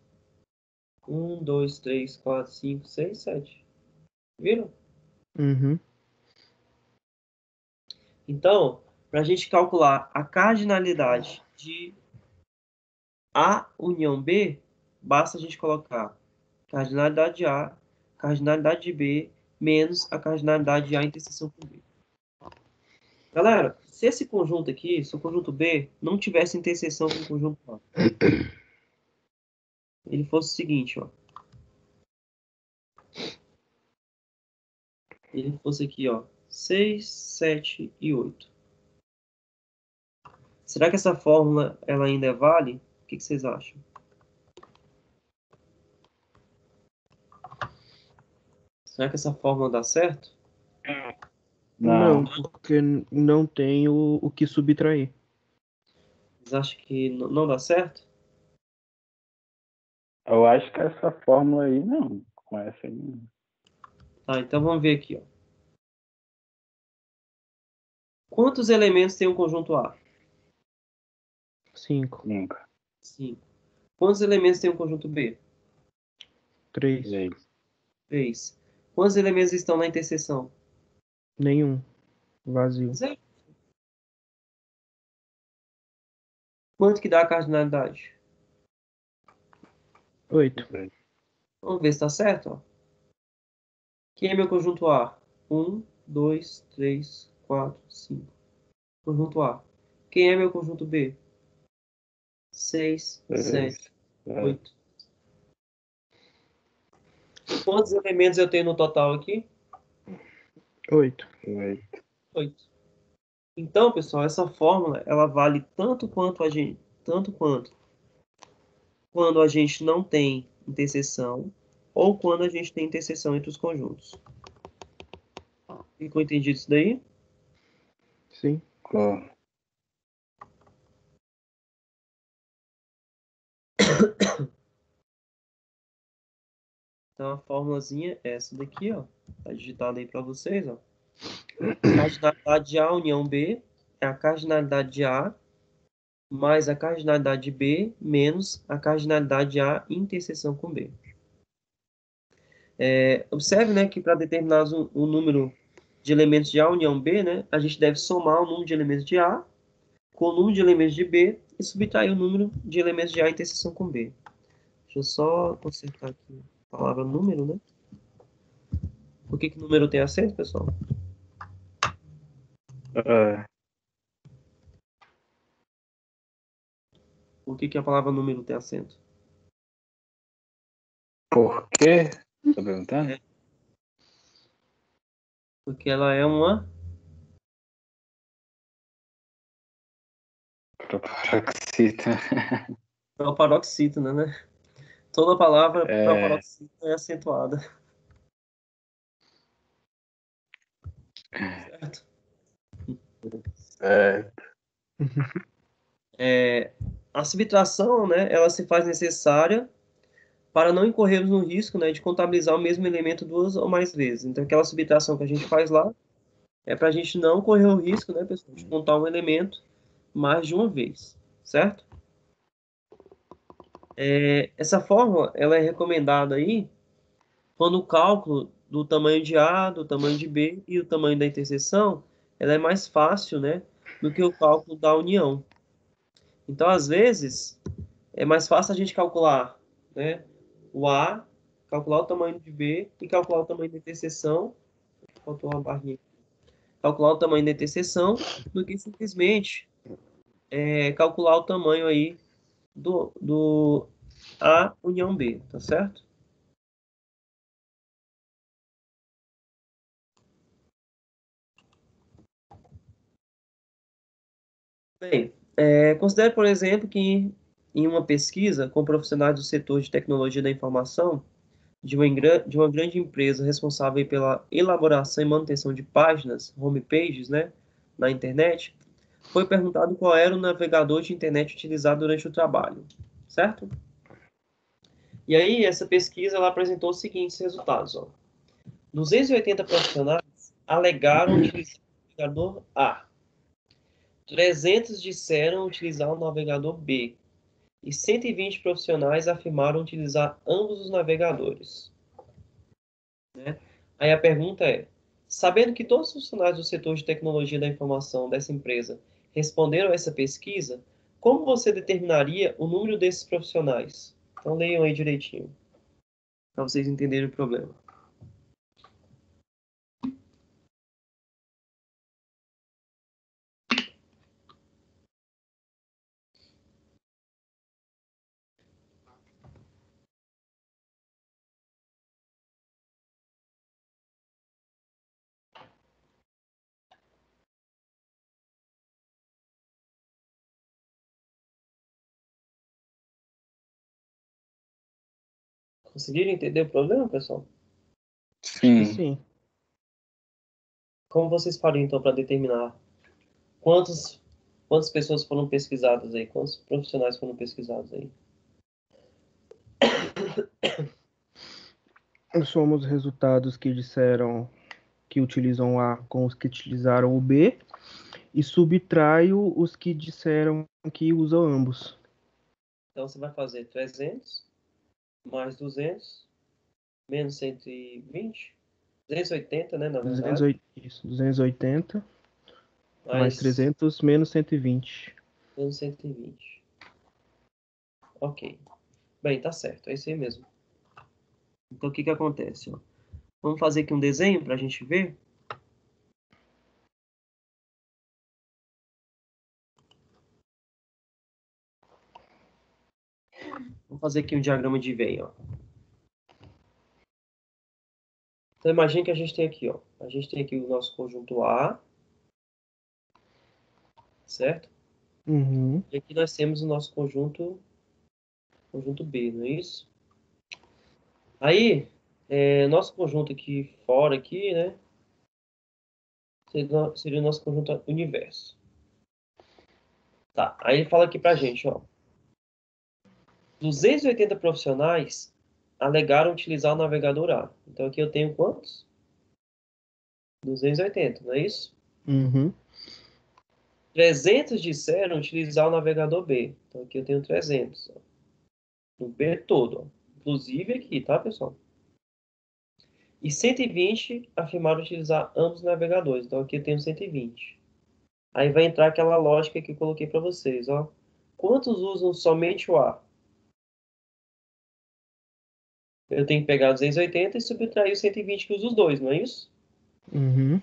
1, 2, 3, 4, 5, 6, 7. Viram? Uhum. Então, para a gente calcular a cardinalidade de A união B, basta a gente colocar cardinalidade de A cardinalidade de B menos a cardinalidade de A interseção com B. Galera, se esse conjunto aqui, se o conjunto B não tivesse interseção com o conjunto A, ele fosse o seguinte, ó. Ele fosse aqui, ó, 6, 7 e 8. Será que essa fórmula ela ainda é válida? O que vocês acham? Será que essa fórmula dá certo? Não, porque não tem o que subtrair. Vocês acham que não dá certo? Eu acho que essa fórmula aí não. Com essa aí não. Tá, então vamos ver aqui, ó. Quantos elementos tem um conjunto A? 5, 5. Quantos elementos tem um conjunto B? 3, 3. Quantos elementos estão na interseção? nenhum. Vazio. 0. Quanto que dá a cardinalidade? 8. Vamos ver se está certo, ó. Quem é meu conjunto A? 1, 2, 3, 4, 5. Conjunto A. Quem é meu conjunto B? 6, 7, 8. Quantos elementos eu tenho no total aqui? 8. 8. Então, pessoal, essa fórmula ela vale tanto quando a gente não tem interseção ou quando a gente tem interseção entre os conjuntos. Ficou entendido isso daí? Sim. Então a formulazinha é essa daqui, ó. Tá digitada aí para vocês, ó. Cardinalidade de A união B é a cardinalidade de A mais a cardinalidade de B menos a cardinalidade de A interseção com B. Observe, né, que para determinar o número de elementos de A união B, né, a gente deve somar o número de elementos de A com o número de elementos de B e subtrair o número de elementos de A interseção com B. Deixa eu só consertar aqui a palavra número, né? Por que número tem acento, pessoal? Por que a palavra número tem acento? Por quê? Tá perguntando? Porque ela é uma Proparoxítona. proparoxítona, né? Toda palavra proparoxítona é acentuada. Certo? A subtração, né, ela se faz necessária para não incorrermos no risco, né, de contabilizar o mesmo elemento duas ou mais vezes. Então, aquela subtração que a gente faz lá é para a gente não correr o risco, né, pessoal, de contar um elemento mais de uma vez, certo? Essa fórmula, ela é recomendada aí quando o cálculo do tamanho de A, do tamanho de B e o tamanho da interseção, ela é mais fácil, né, do que o cálculo da união. Então, às vezes, é mais fácil a gente calcular, né, o A, calcular o tamanho de B e calcular o tamanho da interseção, faltou uma barrinha, calcular o tamanho da interseção, do que simplesmente calcular o tamanho aí do A união B, tá certo? Bem, considere, por exemplo, que em uma pesquisa com profissionais do setor de tecnologia da informação de uma grande empresa responsável pela elaboração e manutenção de páginas, homepages, né, na internet, foi perguntado qual era o navegador de internet utilizado durante o trabalho, certo? E aí, essa pesquisa ela apresentou os seguintes resultados. Ó. 280 profissionais alegaram utilizar o navegador A. 300 disseram utilizar o navegador B. E 120 profissionais afirmaram utilizar ambos os navegadores. Né? Aí a pergunta é, sabendo que todos os funcionários do setor de tecnologia da informação dessa empresa responderam a essa pesquisa, como você determinaria o número desses profissionais? Então leiam aí direitinho, para vocês entenderem o problema. Conseguiram entender o problema, pessoal? Acho que Sim. sim. Como vocês fariam, então, para determinar quantas pessoas foram pesquisadas aí? Quantos profissionais foram pesquisados aí? Somos resultados que disseram que utilizam o A com os que utilizaram o B e subtraio os que disseram que usam ambos. Então, você vai fazer 300 mais 200 menos 120, 280, né, na verdade, 280 mais mais 300 menos 120. menos 120. Ok. Bem, tá certo, é isso aí mesmo. Então, o que que acontece? Ó? Vamos fazer aqui um desenho para a gente ver. Vamos fazer aqui um diagrama de Venn, ó. Então, imagine que a gente tem aqui, ó. A gente tem aqui o nosso conjunto A, certo? Uhum. E aqui nós temos o nosso conjunto B, não é isso? Aí, nosso conjunto aqui fora, aqui, né? Seria o nosso conjunto universo. Tá, aí ele fala aqui pra gente, ó. 280 profissionais alegaram utilizar o navegador A. Então aqui eu tenho quantos? 280, não é isso? Uhum. 300 disseram utilizar o navegador B. Então aqui eu tenho 300. Ó. O B todo, ó. Inclusive aqui, tá, pessoal? E 120 afirmaram utilizar ambos os navegadores. Então aqui eu tenho 120. Aí vai entrar aquela lógica que eu coloquei para vocês, ó. Quantos usam somente o A? Eu tenho que pegar 280 e subtrair os 120 que usa os dois, não é isso? Uhum.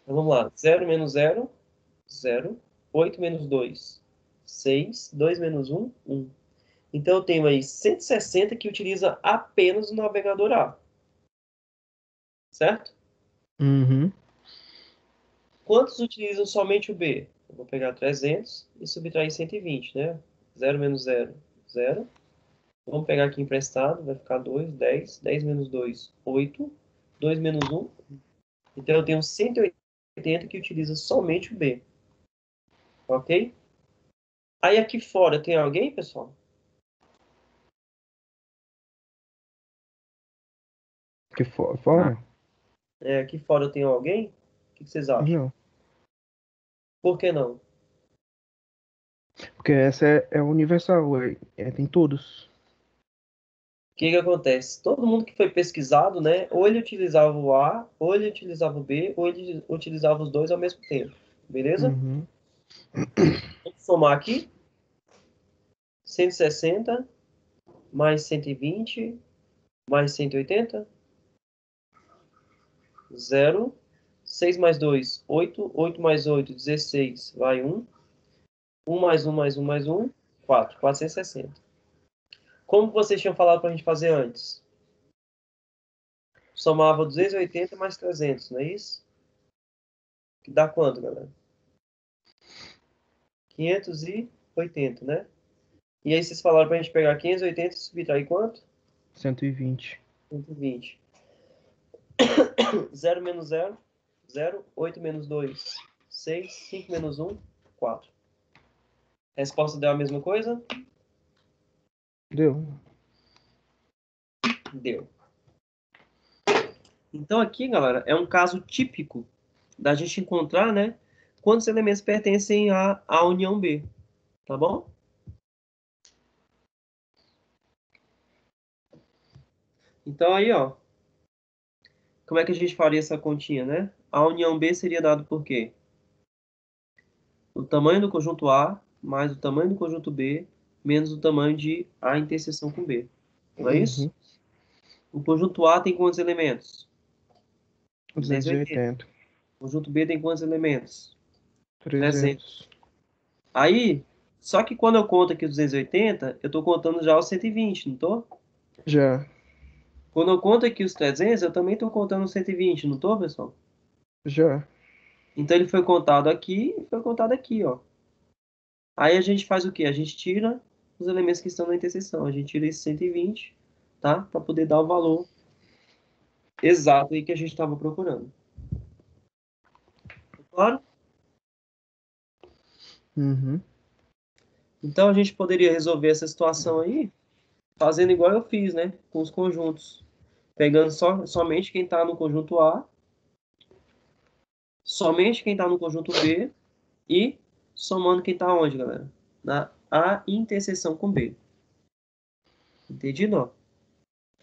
Então vamos lá. 0 menos 0, 0. 8 menos 2, 6. 2 menos 1, 1. Então eu tenho aí 160 que utiliza apenas o navegador A. Certo? Uhum. Quantos utilizam somente o B? Eu vou pegar 300 e subtrair 120, né? 0 menos 0, 0. Vamos pegar aqui emprestado, vai ficar 2, 10. 10 menos 2, 8. 2 menos 1. Então eu tenho 180 que utiliza somente o B. Ok? Aí aqui fora tem alguém, pessoal? Que fora? Aqui fora eu tenho alguém? O que vocês acham? Não. Por que não? Porque essa é universal, tem todos. O que que acontece? Todo mundo que foi pesquisado, né? Ou ele utilizava o A, ou ele utilizava o B, ou ele utilizava os dois ao mesmo tempo. Beleza? Uhum. Vamos somar aqui. 160 mais 120 mais 180. 0. 6 mais 2, 8. 8 mais 8, 16. Vai 1. 1 mais 1 mais 1 mais 1, 4. 460. Como vocês tinham falado para a gente fazer antes? Somava 280 mais 300, não é isso? Que dá quanto, galera? 580, né? E aí vocês falaram pra gente pegar 580 e subtrair quanto? 120. 120. 0 menos 0, 0. 8 menos 2, 6. 5 menos 1, 4. Resposta deu a mesma coisa? Deu. Deu. Então aqui, galera, é um caso típico da gente encontrar, né, quantos elementos pertencem à união B, tá bom? Então aí, ó, como é que a gente faria essa continha, né? A união B seria dado por quê? O tamanho do conjunto A mais o tamanho do conjunto B menos o tamanho de A interseção com B. Não é isso? Uhum. O conjunto A tem quantos elementos? 280. 280. O conjunto B tem quantos elementos? 300. 300. Aí, só que quando eu conto aqui os 280, eu estou contando já os 120, não estou? Já. Quando eu conto aqui os 300, eu também estou contando os 120, não estou, pessoal? Já. Então ele foi contado aqui e foi contado aqui, ó. Aí a gente faz o quê? A gente tira os elementos que estão na interseção. A gente tira esse 120 tá? Para poder dar o valor exato aí que a gente estava procurando. Claro? Uhum. Então a gente poderia resolver essa situação aí fazendo igual eu fiz, né? Com os conjuntos. Pegando somente quem está no conjunto A, somente quem está no conjunto B e somando quem está onde, galera? Na A interseção com B. Entendido? Ó?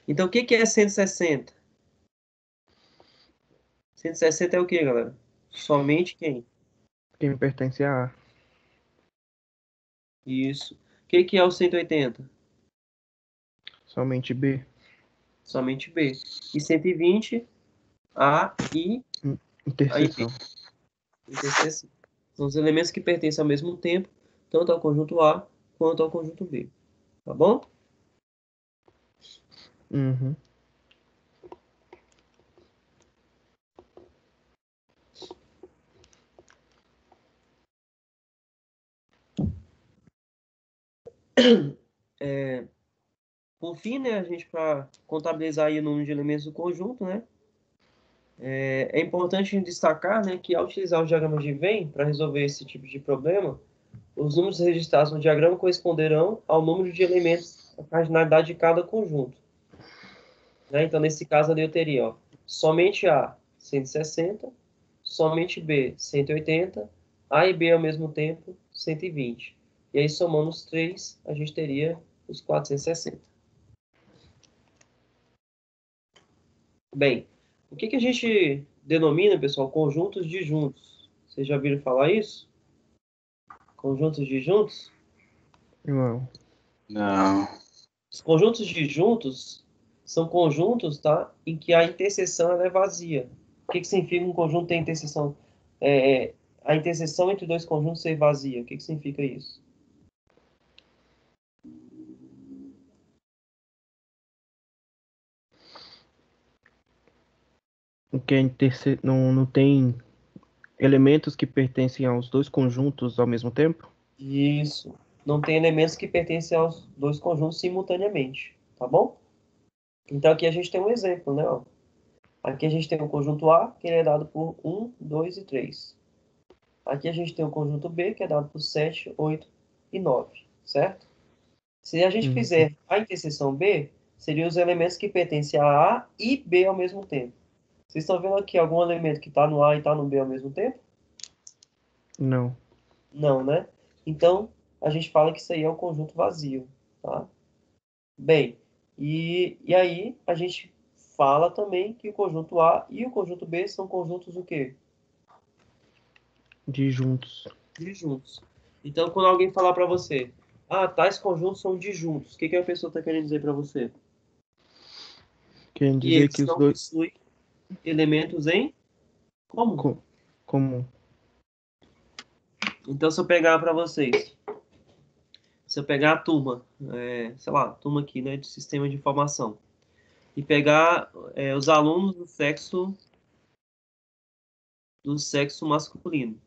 Então o que que é 160? 160 é o que, galera? Somente quem? Quem pertence a A. Isso. O que que é o 180? Somente B. Somente B. E 120, A e A e B. Interseção. Interseção. São os elementos que pertencem ao mesmo tempo, tanto ao conjunto A quanto ao conjunto B. Tá bom? Uhum. Por fim, né, a gente para contabilizar aí o número de elementos do conjunto, né, é importante destacar, né, que ao utilizar o diagrama de Venn para resolver esse tipo de problema, os números registrados no diagrama corresponderão ao número de elementos, a cardinalidade de cada conjunto. Né? Então, nesse caso ali eu teria, ó, somente A, 160, somente B, 180, A e B ao mesmo tempo, 120. E aí, somando os três, a gente teria os 460. Bem, o que que a gente denomina, pessoal, conjuntos disjuntos? Vocês já viram falar isso? Conjuntos disjuntos? Não. Não. Os conjuntos disjuntos são conjuntos, tá, em que a interseção ela é vazia. O que que significa um conjunto ter interseção? A interseção entre dois conjuntos ser vazia. O que que significa isso? O que é não tem elementos que pertencem aos dois conjuntos ao mesmo tempo? Isso. Não tem elementos que pertencem aos dois conjuntos simultaneamente, tá bom? Então aqui a gente tem um exemplo, né? Ó. Aqui a gente tem o conjunto A, que ele é dado por 1, 2 e 3. Aqui a gente tem o conjunto B, que é dado por 7, 8 e 9, certo? Se a gente Uhum. fizer a interseção B, seriam os elementos que pertencem a A e B ao mesmo tempo. Vocês estão vendo aqui algum elemento que está no A e está no B ao mesmo tempo? Não. Não, né? Então, a gente fala que isso aí é um conjunto vazio, tá? Bem, e aí a gente fala também que o conjunto A e o conjunto B são conjuntos o quê? Disjuntos. Disjuntos. Então, quando alguém falar para você, tais conjuntos são disjuntos, o que que a pessoa está querendo dizer para você? Quer Que dizer eles que os não dois. possuem elementos em comum. Comum. Então, se eu pegar para vocês, se eu pegar a turma, sei lá, a turma aqui, né, de sistema de informação, e pegar os alunos do sexo masculino,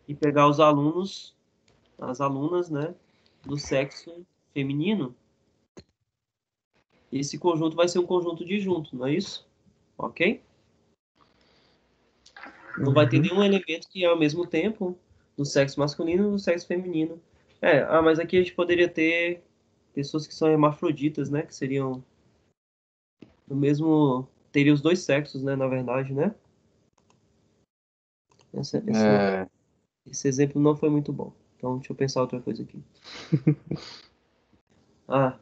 e pegar os alunos, as alunas, né, do sexo feminino, esse conjunto vai ser um conjunto disjunto, não é isso? Ok? Não vai ter Uhum. nenhum elemento que é ao mesmo tempo do sexo masculino e do sexo feminino. Mas aqui a gente poderia ter pessoas que são hermafroditas, né? Que seriam do mesmo. Teria os dois sexos, né? Na verdade, né? Essa, essa, É, esse exemplo não foi muito bom. Então, deixa eu pensar outra coisa aqui.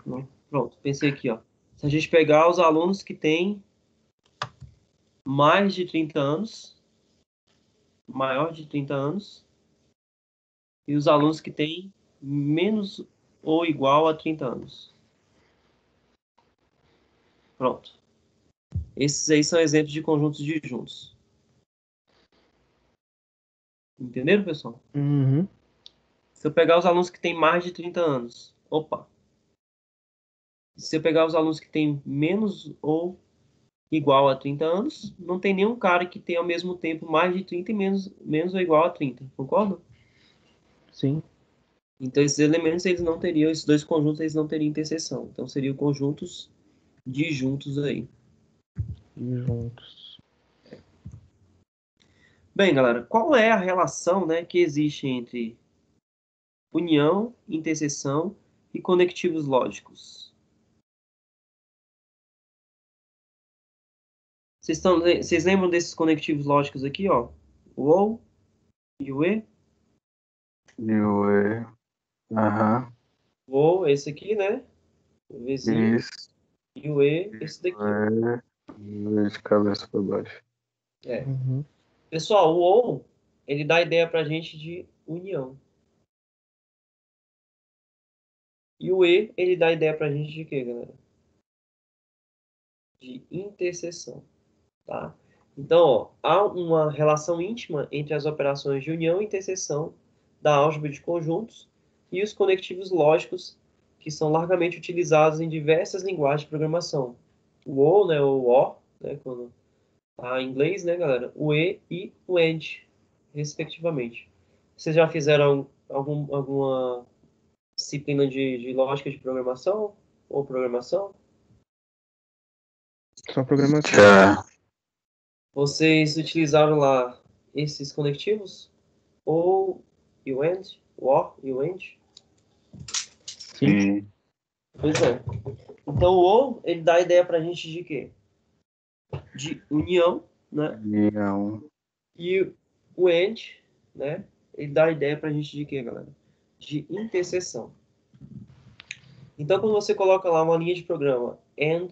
Não. Pronto, pensei aqui, ó. Se a gente pegar os alunos que têm mais de 30 anos, maior de 30 anos, e os alunos que têm menos ou igual a 30 anos. Pronto. Esses aí são exemplos de conjuntos disjuntos. Entenderam, pessoal? Uhum. Se eu pegar os alunos que têm mais de 30 anos, opa. Se eu pegar os alunos que têm menos ou igual a 30 anos, não tem nenhum cara que tenha ao mesmo tempo mais de 30 e menos ou igual a 30. Concorda? Sim. Então, esses elementos, eles não teriam, esses dois conjuntos, eles não teriam interseção. Então, seriam conjuntos disjuntos aí. E juntos. Bem, galera, qual é a relação, né, que existe entre união, interseção e conectivos lógicos? Vocês lembram desses conectivos lógicos aqui, ó? O OU e o E? E o E. Aham. O OU, esse aqui, né? O Vzinho. Isso. E o E, esse daqui. E de cabeça para baixo. É. Uhum. Pessoal, o OU, ele dá a ideia pra gente de união. E o E, ele dá a ideia pra gente de quê, galera? De interseção, tá? Então, ó, há uma relação íntima entre as operações de união e interseção da álgebra de conjuntos e os conectivos lógicos que são largamente utilizados em diversas linguagens de programação. O OU, né, ou O, né, quando tá em inglês, né, galera? O E e o AND, respectivamente. Vocês já fizeram alguma disciplina de lógica de programação ou programação? Só programação. Já. Vocês utilizaram lá esses conectivos? Ou e o AND? O OR e o AND? Sim. Pois é. Então o OR, ele dá a ideia pra gente de quê? De união, né? União. E o AND, né? Ele dá a ideia pra gente de quê, galera? De interseção. Então, quando você coloca lá uma linha de programa and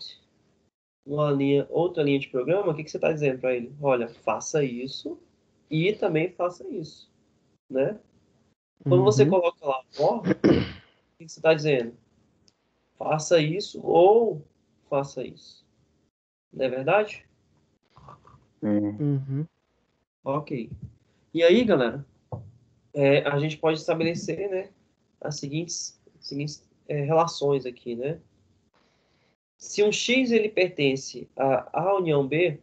outra linha de programa, o que você está dizendo para ele? Olha, faça isso e também faça isso, né? Quando você Uhum. coloca lá for, o que você está dizendo? Faça isso ou faça isso. Não é verdade? Sim. Uhum. Ok. E aí, galera, a gente pode estabelecer, né, as seguintes relações aqui, né? Se um X ele pertence a A união B,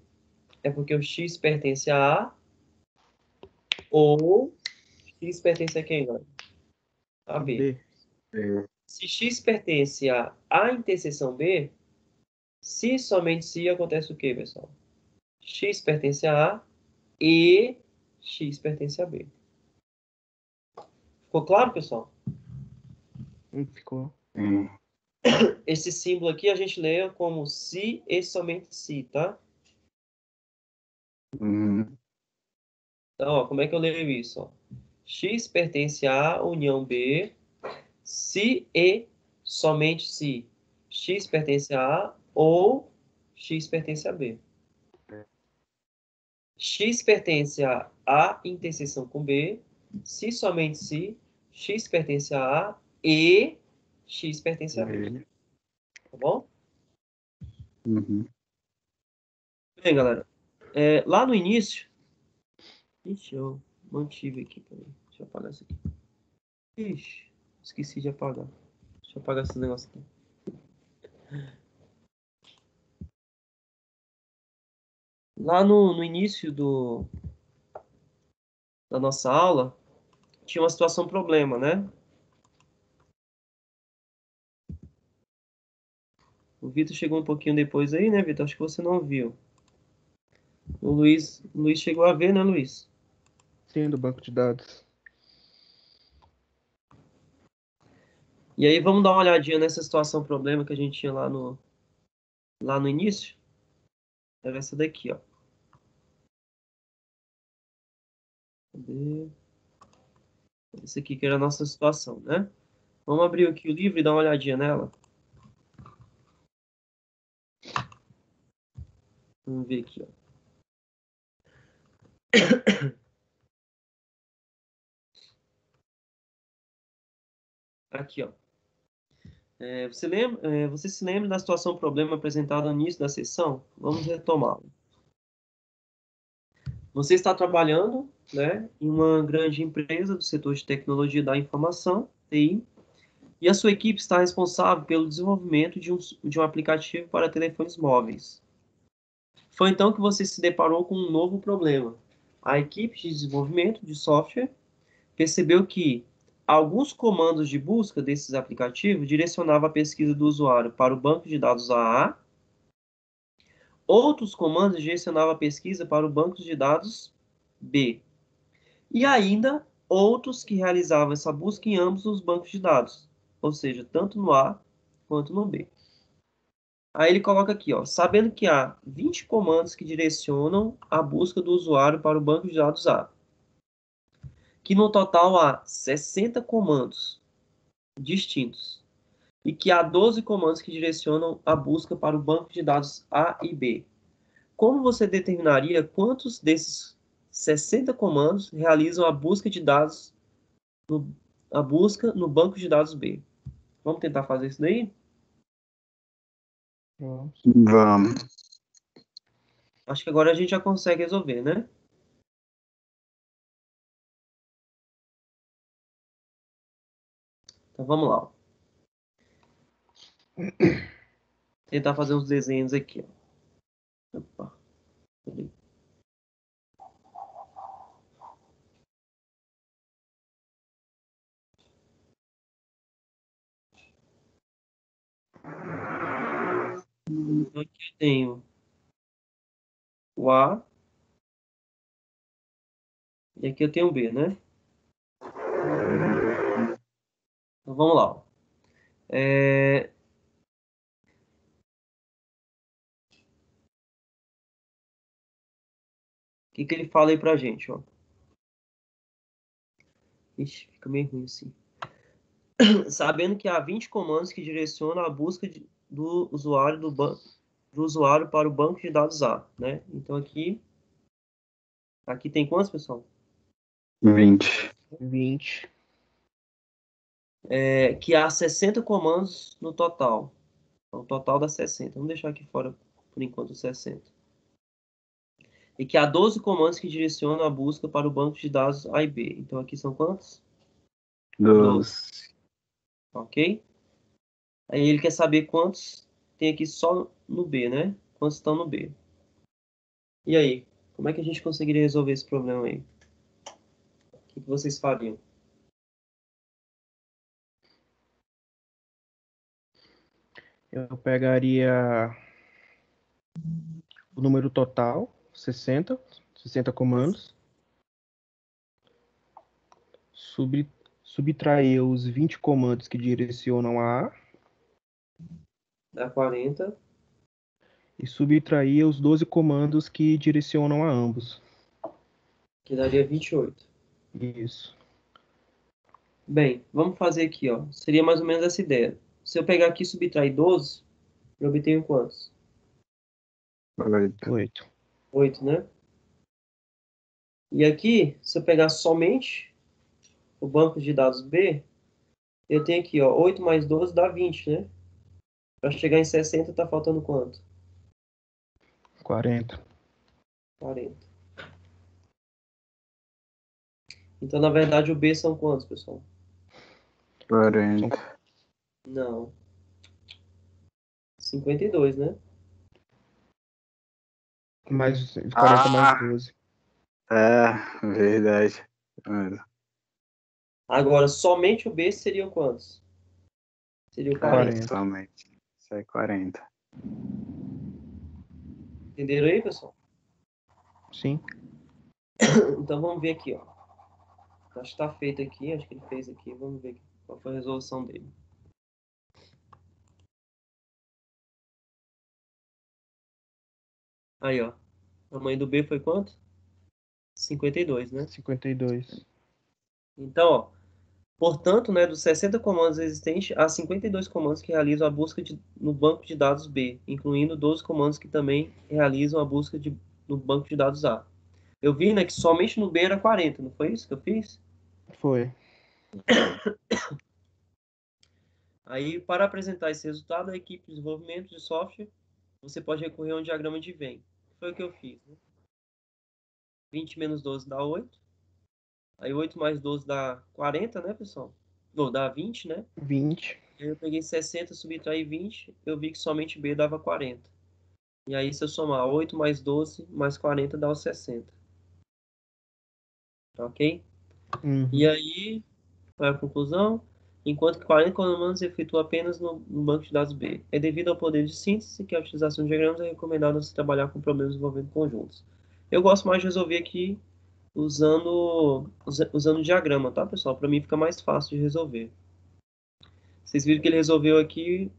é porque o X pertence a A ou X pertence a quem, galera? A B. B. Se X pertence a A interseção B, se somente se acontece o quê, pessoal? X pertence a A e X pertence a B. Ficou claro, pessoal? Ficou. Sim. Esse símbolo aqui a gente lê como se e somente se, tá? Uhum. Então, ó, como é que eu leio isso? Ó? X pertence a A união B, se e somente se X pertence a A ou X pertence a B. X pertence a A interseção com B, se somente se X pertence a A e X pertence a B. Tá bom? Uhum. Bem, galera, lá no início... Ixi, eu mantive aqui também. Deixa eu apagar isso aqui. Ixi, esqueci de apagar. Deixa eu apagar esse negócio aqui. Lá no início da nossa aula, tinha uma situação problema, né? O Vitor chegou um pouquinho depois aí, né, Vitor? Acho que você não viu. O Luiz chegou a ver, né, Luiz? Sim, do banco de dados. E aí vamos dar uma olhadinha nessa situação problema que a gente tinha lá no início. Era essa daqui, ó. Cadê? Essa aqui que era a nossa situação, né? Vamos abrir aqui o livro e dar uma olhadinha nela. Vamos ver aqui, ó. Aqui, ó. Você se lembra da situação problema apresentada no início da sessão? Vamos retomá-la. Você está trabalhando, né, em uma grande empresa do setor de tecnologia da informação, TI, e a sua equipe está responsável pelo desenvolvimento de um aplicativo para telefones móveis. Foi então que você se deparou com um novo problema. A equipe de desenvolvimento de software percebeu que alguns comandos de busca desses aplicativos direcionavam a pesquisa do usuário para o banco de dados AA. Outros comandos direcionavam a pesquisa para o banco de dados B. E ainda outros que realizavam essa busca em ambos os bancos de dados, ou seja, tanto no A quanto no B. Aí ele coloca aqui, ó, sabendo que há 20 comandos que direcionam a busca do usuário para o banco de dados A, que no total há 60 comandos distintos, e que há 12 comandos que direcionam a busca para o banco de dados A e B. Como você determinaria quantos desses 60 comandos realizam a busca de dados a busca no banco de dados B? Vamos tentar fazer isso daí? Vamos. Acho que agora a gente já consegue resolver, né? Então vamos lá. Ó. Tentar fazer uns desenhos aqui. Ó. Opa. Peraí. Então aqui eu tenho o A e aqui eu tenho o B, né? Então vamos lá. Ó. O que ele fala aí pra gente, ó? Ixi, fica meio ruim assim. Sabendo que há 20 comandos que direcionam a busca do usuário do usuário para o banco de dados A, né? Então aqui tem quantos, pessoal? 20. 20. Que há 60 comandos no total. Então, o total dá 60. Vamos deixar aqui fora, por enquanto, 60. E que há 12 comandos que direcionam a busca para o banco de dados A e B. Então, aqui são quantos? 12. Ok? Aí ele quer saber quantos tem aqui só no B, né? Quantos estão no B. E aí? Como é que a gente conseguiria resolver esse problema aí? O que vocês fariam? Eu pegaria o número total, 60 comandos, subtrair os 20 comandos que direcionam a A Dá 40. e subtrair os 12 comandos que direcionam a ambos. Que daria 28. Isso. Bem, vamos fazer aqui, ó. Seria mais ou menos essa ideia. Se eu pegar aqui e subtrair 12, eu obtenho quantos? 8. 8. 8, né? E aqui, se eu pegar somente o banco de dados B, eu tenho aqui, ó, 8 mais 12 dá 20, né? Para chegar em 60, tá faltando quanto? 40. 40. Então, na verdade, o B são quantos, pessoal? 40. Não. 52, né? Mais 40 Ah! mais 12. É, verdade. Mano. Agora, somente o B seriam quantos? Seria o 40. 40. Somente. Isso é 40. Entenderam aí, pessoal? Sim. Então, vamos ver aqui, ó. Acho que tá feito aqui, acho que ele fez aqui. Vamos ver qual foi a resolução dele. Aí, ó. O tamanho do B foi quanto? 52, né? 52. Então, ó. Portanto, né, dos 60 comandos existentes, há 52 comandos que realizam a busca no banco de dados B, incluindo 12 comandos que também realizam a busca no banco de dados A. Eu vi, né, que somente no B era 40, não foi isso que eu fiz? Foi. Aí, para apresentar esse resultado, a equipe de desenvolvimento de software, você pode recorrer a um diagrama de Venn. Foi o que eu fiz, né? 20 menos 12 dá 8. Aí 8 mais 12 dá 40, né, pessoal? Ou dá 20, né? 20. E aí eu peguei 60, subtraí 20, eu vi que somente B dava 40. E aí, se eu somar 8 mais 12 mais 40 dá os 60. Ok? Uhum. E aí, Qual é a conclusão? Enquanto que 40 comandos efetuam apenas no banco de dados B. É devido ao poder de síntese que a utilização de diagramas é recomendada se trabalhar com problemas envolvendo conjuntos. Eu gosto mais de resolver aqui usando diagrama, tá, pessoal? Para mim fica mais fácil de resolver. Vocês viram que ele resolveu aqui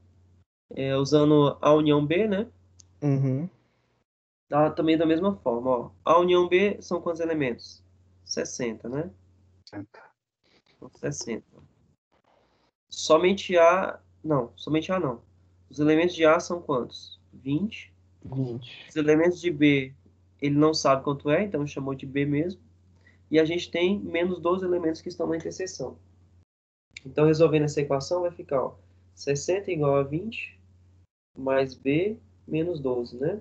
usando a união B, né? Uhum. Tá também da mesma forma, ó. A união B são quantos elementos? 60, né? Então, 60. Somente A... Não, somente A não. Os elementos de A são quantos? 20. 20. Os elementos de B, ele não sabe quanto é, então chamou de B mesmo. E a gente tem menos 12 elementos que estão na interseção. Então, resolvendo essa equação, vai ficar, ó, 60 igual a 20, mais B menos 12, né?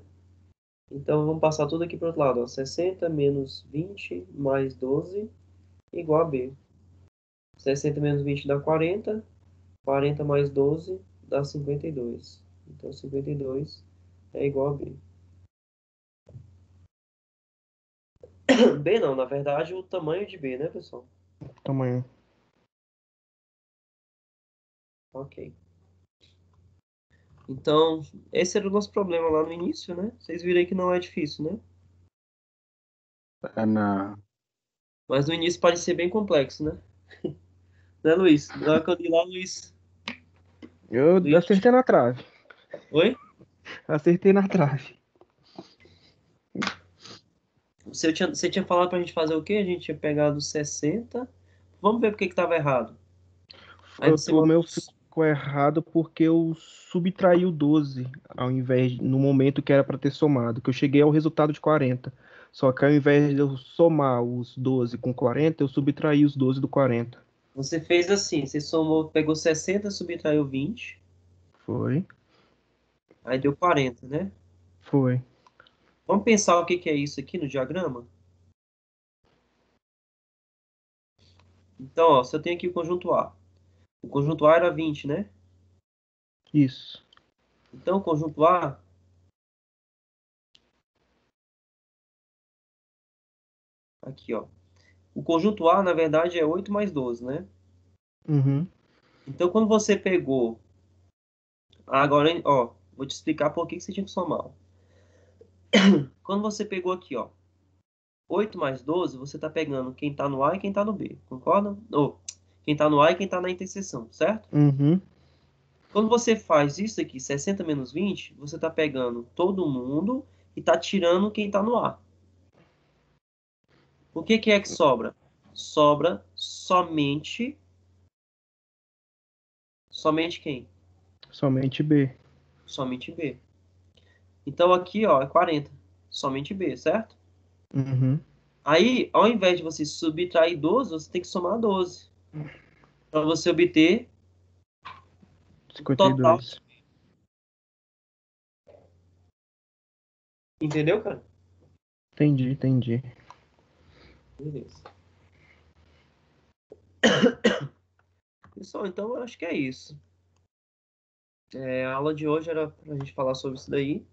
Então, vamos passar tudo aqui para o outro lado, ó. 60 menos 20 mais 12 igual a B. 60 menos 20 dá 40. 40 mais 12 dá 52. Então, 52 é igual a B. B não, na verdade, o tamanho de B, né, pessoal? Tamanho. Ok. Então, esse era o nosso problema lá no início, né? Vocês viram aí que não é difícil, né? Não. Mas no início pode ser bem complexo, né? Né, Luiz? Na hora que eu li lá, Luiz... Eu Luiz... acertei na trave. Oi? Acertei na trave. Você tinha falado pra gente fazer o quê? A gente tinha pegado 60. Vamos ver por que estava errado. Aí você O mandou... meu ficou errado porque eu subtraí o 12 ao invés no momento que era para ter somado, que eu cheguei ao resultado de 40. Só que ao invés de eu somar os 12 com 40, eu subtraí os 12 do 40. Você fez assim, você somou, pegou 60, subtraiu 20, Foi. aí deu 40, né? Foi. Vamos pensar o que que é isso aqui no diagrama? Então, ó, se eu tenho aqui o conjunto A. O conjunto A era 20, né? Isso. Então, o conjunto A... Aqui, ó. O conjunto A, na verdade, é 8 mais 12, né? Uhum. Então, quando você pegou... Agora, ó, vou te explicar por que que você tinha que somar, ó. Quando você pegou aqui, ó, 8 mais 12, você está pegando quem está no A e quem está no B, concorda? Ou quem está no A e quem está na interseção, certo? Uhum. Quando você faz isso aqui, 60 menos 20, você está pegando todo mundo e está tirando quem está no A. O que que é que sobra? Sobra somente... Somente quem? Somente B. Somente B. Então aqui, ó, é 40. Somente B, certo? Uhum. Aí, ao invés de você subtrair 12, você tem que somar 12. Para você obter o total. 52. Entendeu, cara? Entendi, entendi. Beleza. Pessoal, então eu acho que é isso. A aula de hoje era para a gente falar sobre isso daí.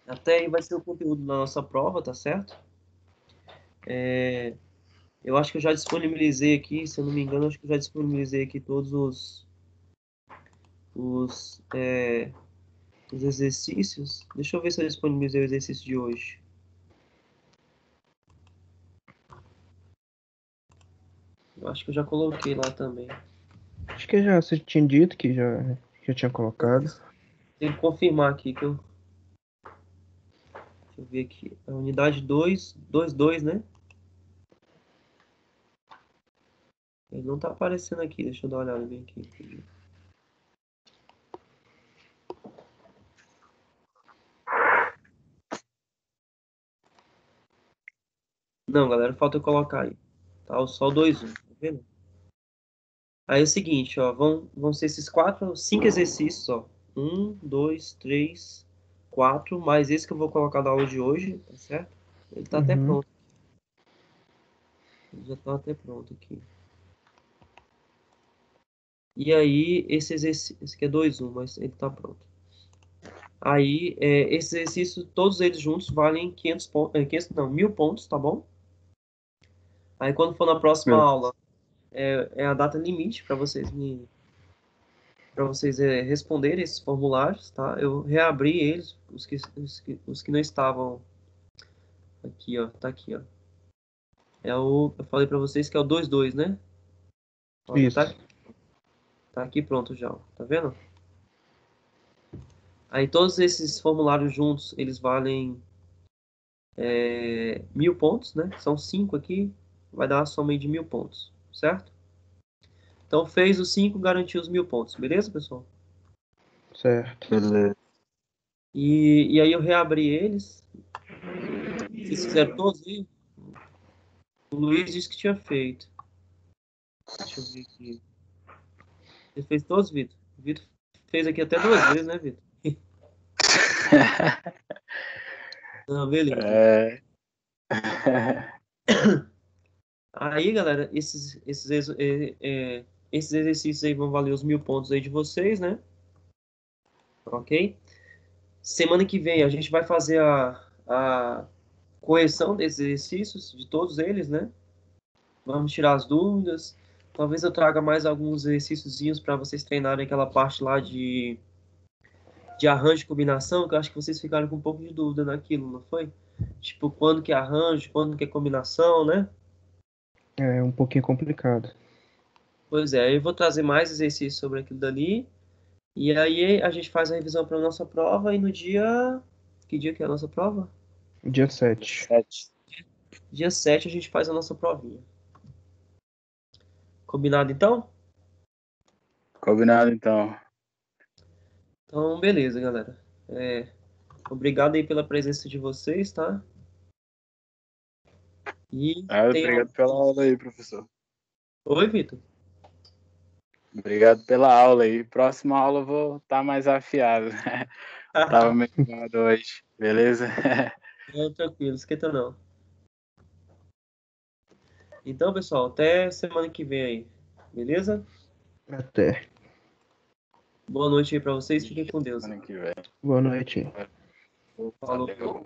Até aí vai ser o conteúdo da nossa prova, tá certo? Eu acho que eu já disponibilizei aqui, se eu não me engano, acho que eu já disponibilizei aqui todos os, é, os exercícios. Deixa eu ver se eu disponibilizei o exercício de hoje. Eu acho que eu já coloquei lá também. Acho que já você tinha dito que já tinha colocado. Tem que confirmar aqui que eu... Deixa eu ver aqui. A unidade 2, né? Ele não tá aparecendo aqui. Deixa eu dar uma olhada bem aqui. Não, galera, falta eu colocar aí. Tá? Só o 2, 1. Tá vendo? Aí é o seguinte, ó. Vão ser esses 5 exercícios, ó. 1, 2, 3, 4. Mais esse que eu vou colocar da aula de hoje, tá certo? Ele tá até Uhum. pronto. Ele já tá até pronto aqui. E aí, esse exercício... Esse aqui é 2, 1, mas ele tá pronto. Aí, esses exercícios, todos eles juntos, valem 500 pontos, 500, não, 1000 pontos, tá bom? Aí, quando for na próxima É. aula, é a data limite para vocês responderem esses formulários, tá? Eu reabri eles, os que não estavam aqui, ó, tá aqui, ó. Eu falei para vocês que é o 22, né? Olha, Isso. tá aqui pronto já, ó, tá vendo? Aí todos esses formulários juntos, eles valem 1.000 pontos, né? São 5 aqui, vai dar uma soma aí de 1.000 pontos, certo? Então fez os 5, garantiu os 1.000 pontos, beleza, pessoal? Certo. Beleza. E aí eu reabri eles. Vocês fizeram todos aí? O Luiz disse que tinha feito. Deixa eu ver aqui. Ele fez todos, Vitor? O Vitor fez aqui até 2 vezes, né, Vitor? Não, beleza. É. Aí, galera, esses exercícios aí vão valer os 1.000 pontos aí de vocês, né? Ok? Semana que vem a gente vai fazer a correção desses exercícios, de todos eles, né? Vamos tirar as dúvidas. Talvez eu traga mais alguns exercíciozinhos para vocês treinarem aquela parte lá de arranjo e combinação, que eu acho que vocês ficaram com um pouco de dúvida naquilo, não foi? Tipo, quando que é arranjo, quando que é combinação, né? É um pouquinho complicado. Pois é, eu vou trazer mais exercícios sobre aquilo dali. E aí a gente faz a revisão para a nossa prova e no dia... Que dia que é a nossa prova? Dia 7. 7. Dia 7 a gente faz a nossa provinha. Combinado então? Combinado, então. Então, beleza, galera. Obrigado aí pela presença de vocês, tá? E tenham... Obrigado pela aula aí, professor. Oi, Vitor. Obrigado pela aula aí. Próxima aula eu vou estar mais afiado. Tava meio animado hoje, beleza? Não, tranquilo, esquenta não. Então, pessoal, até semana que vem aí, beleza? Até. Boa noite aí pra vocês, fiquem com Deus. Semana que vem. Boa noite. Falou. Valeu.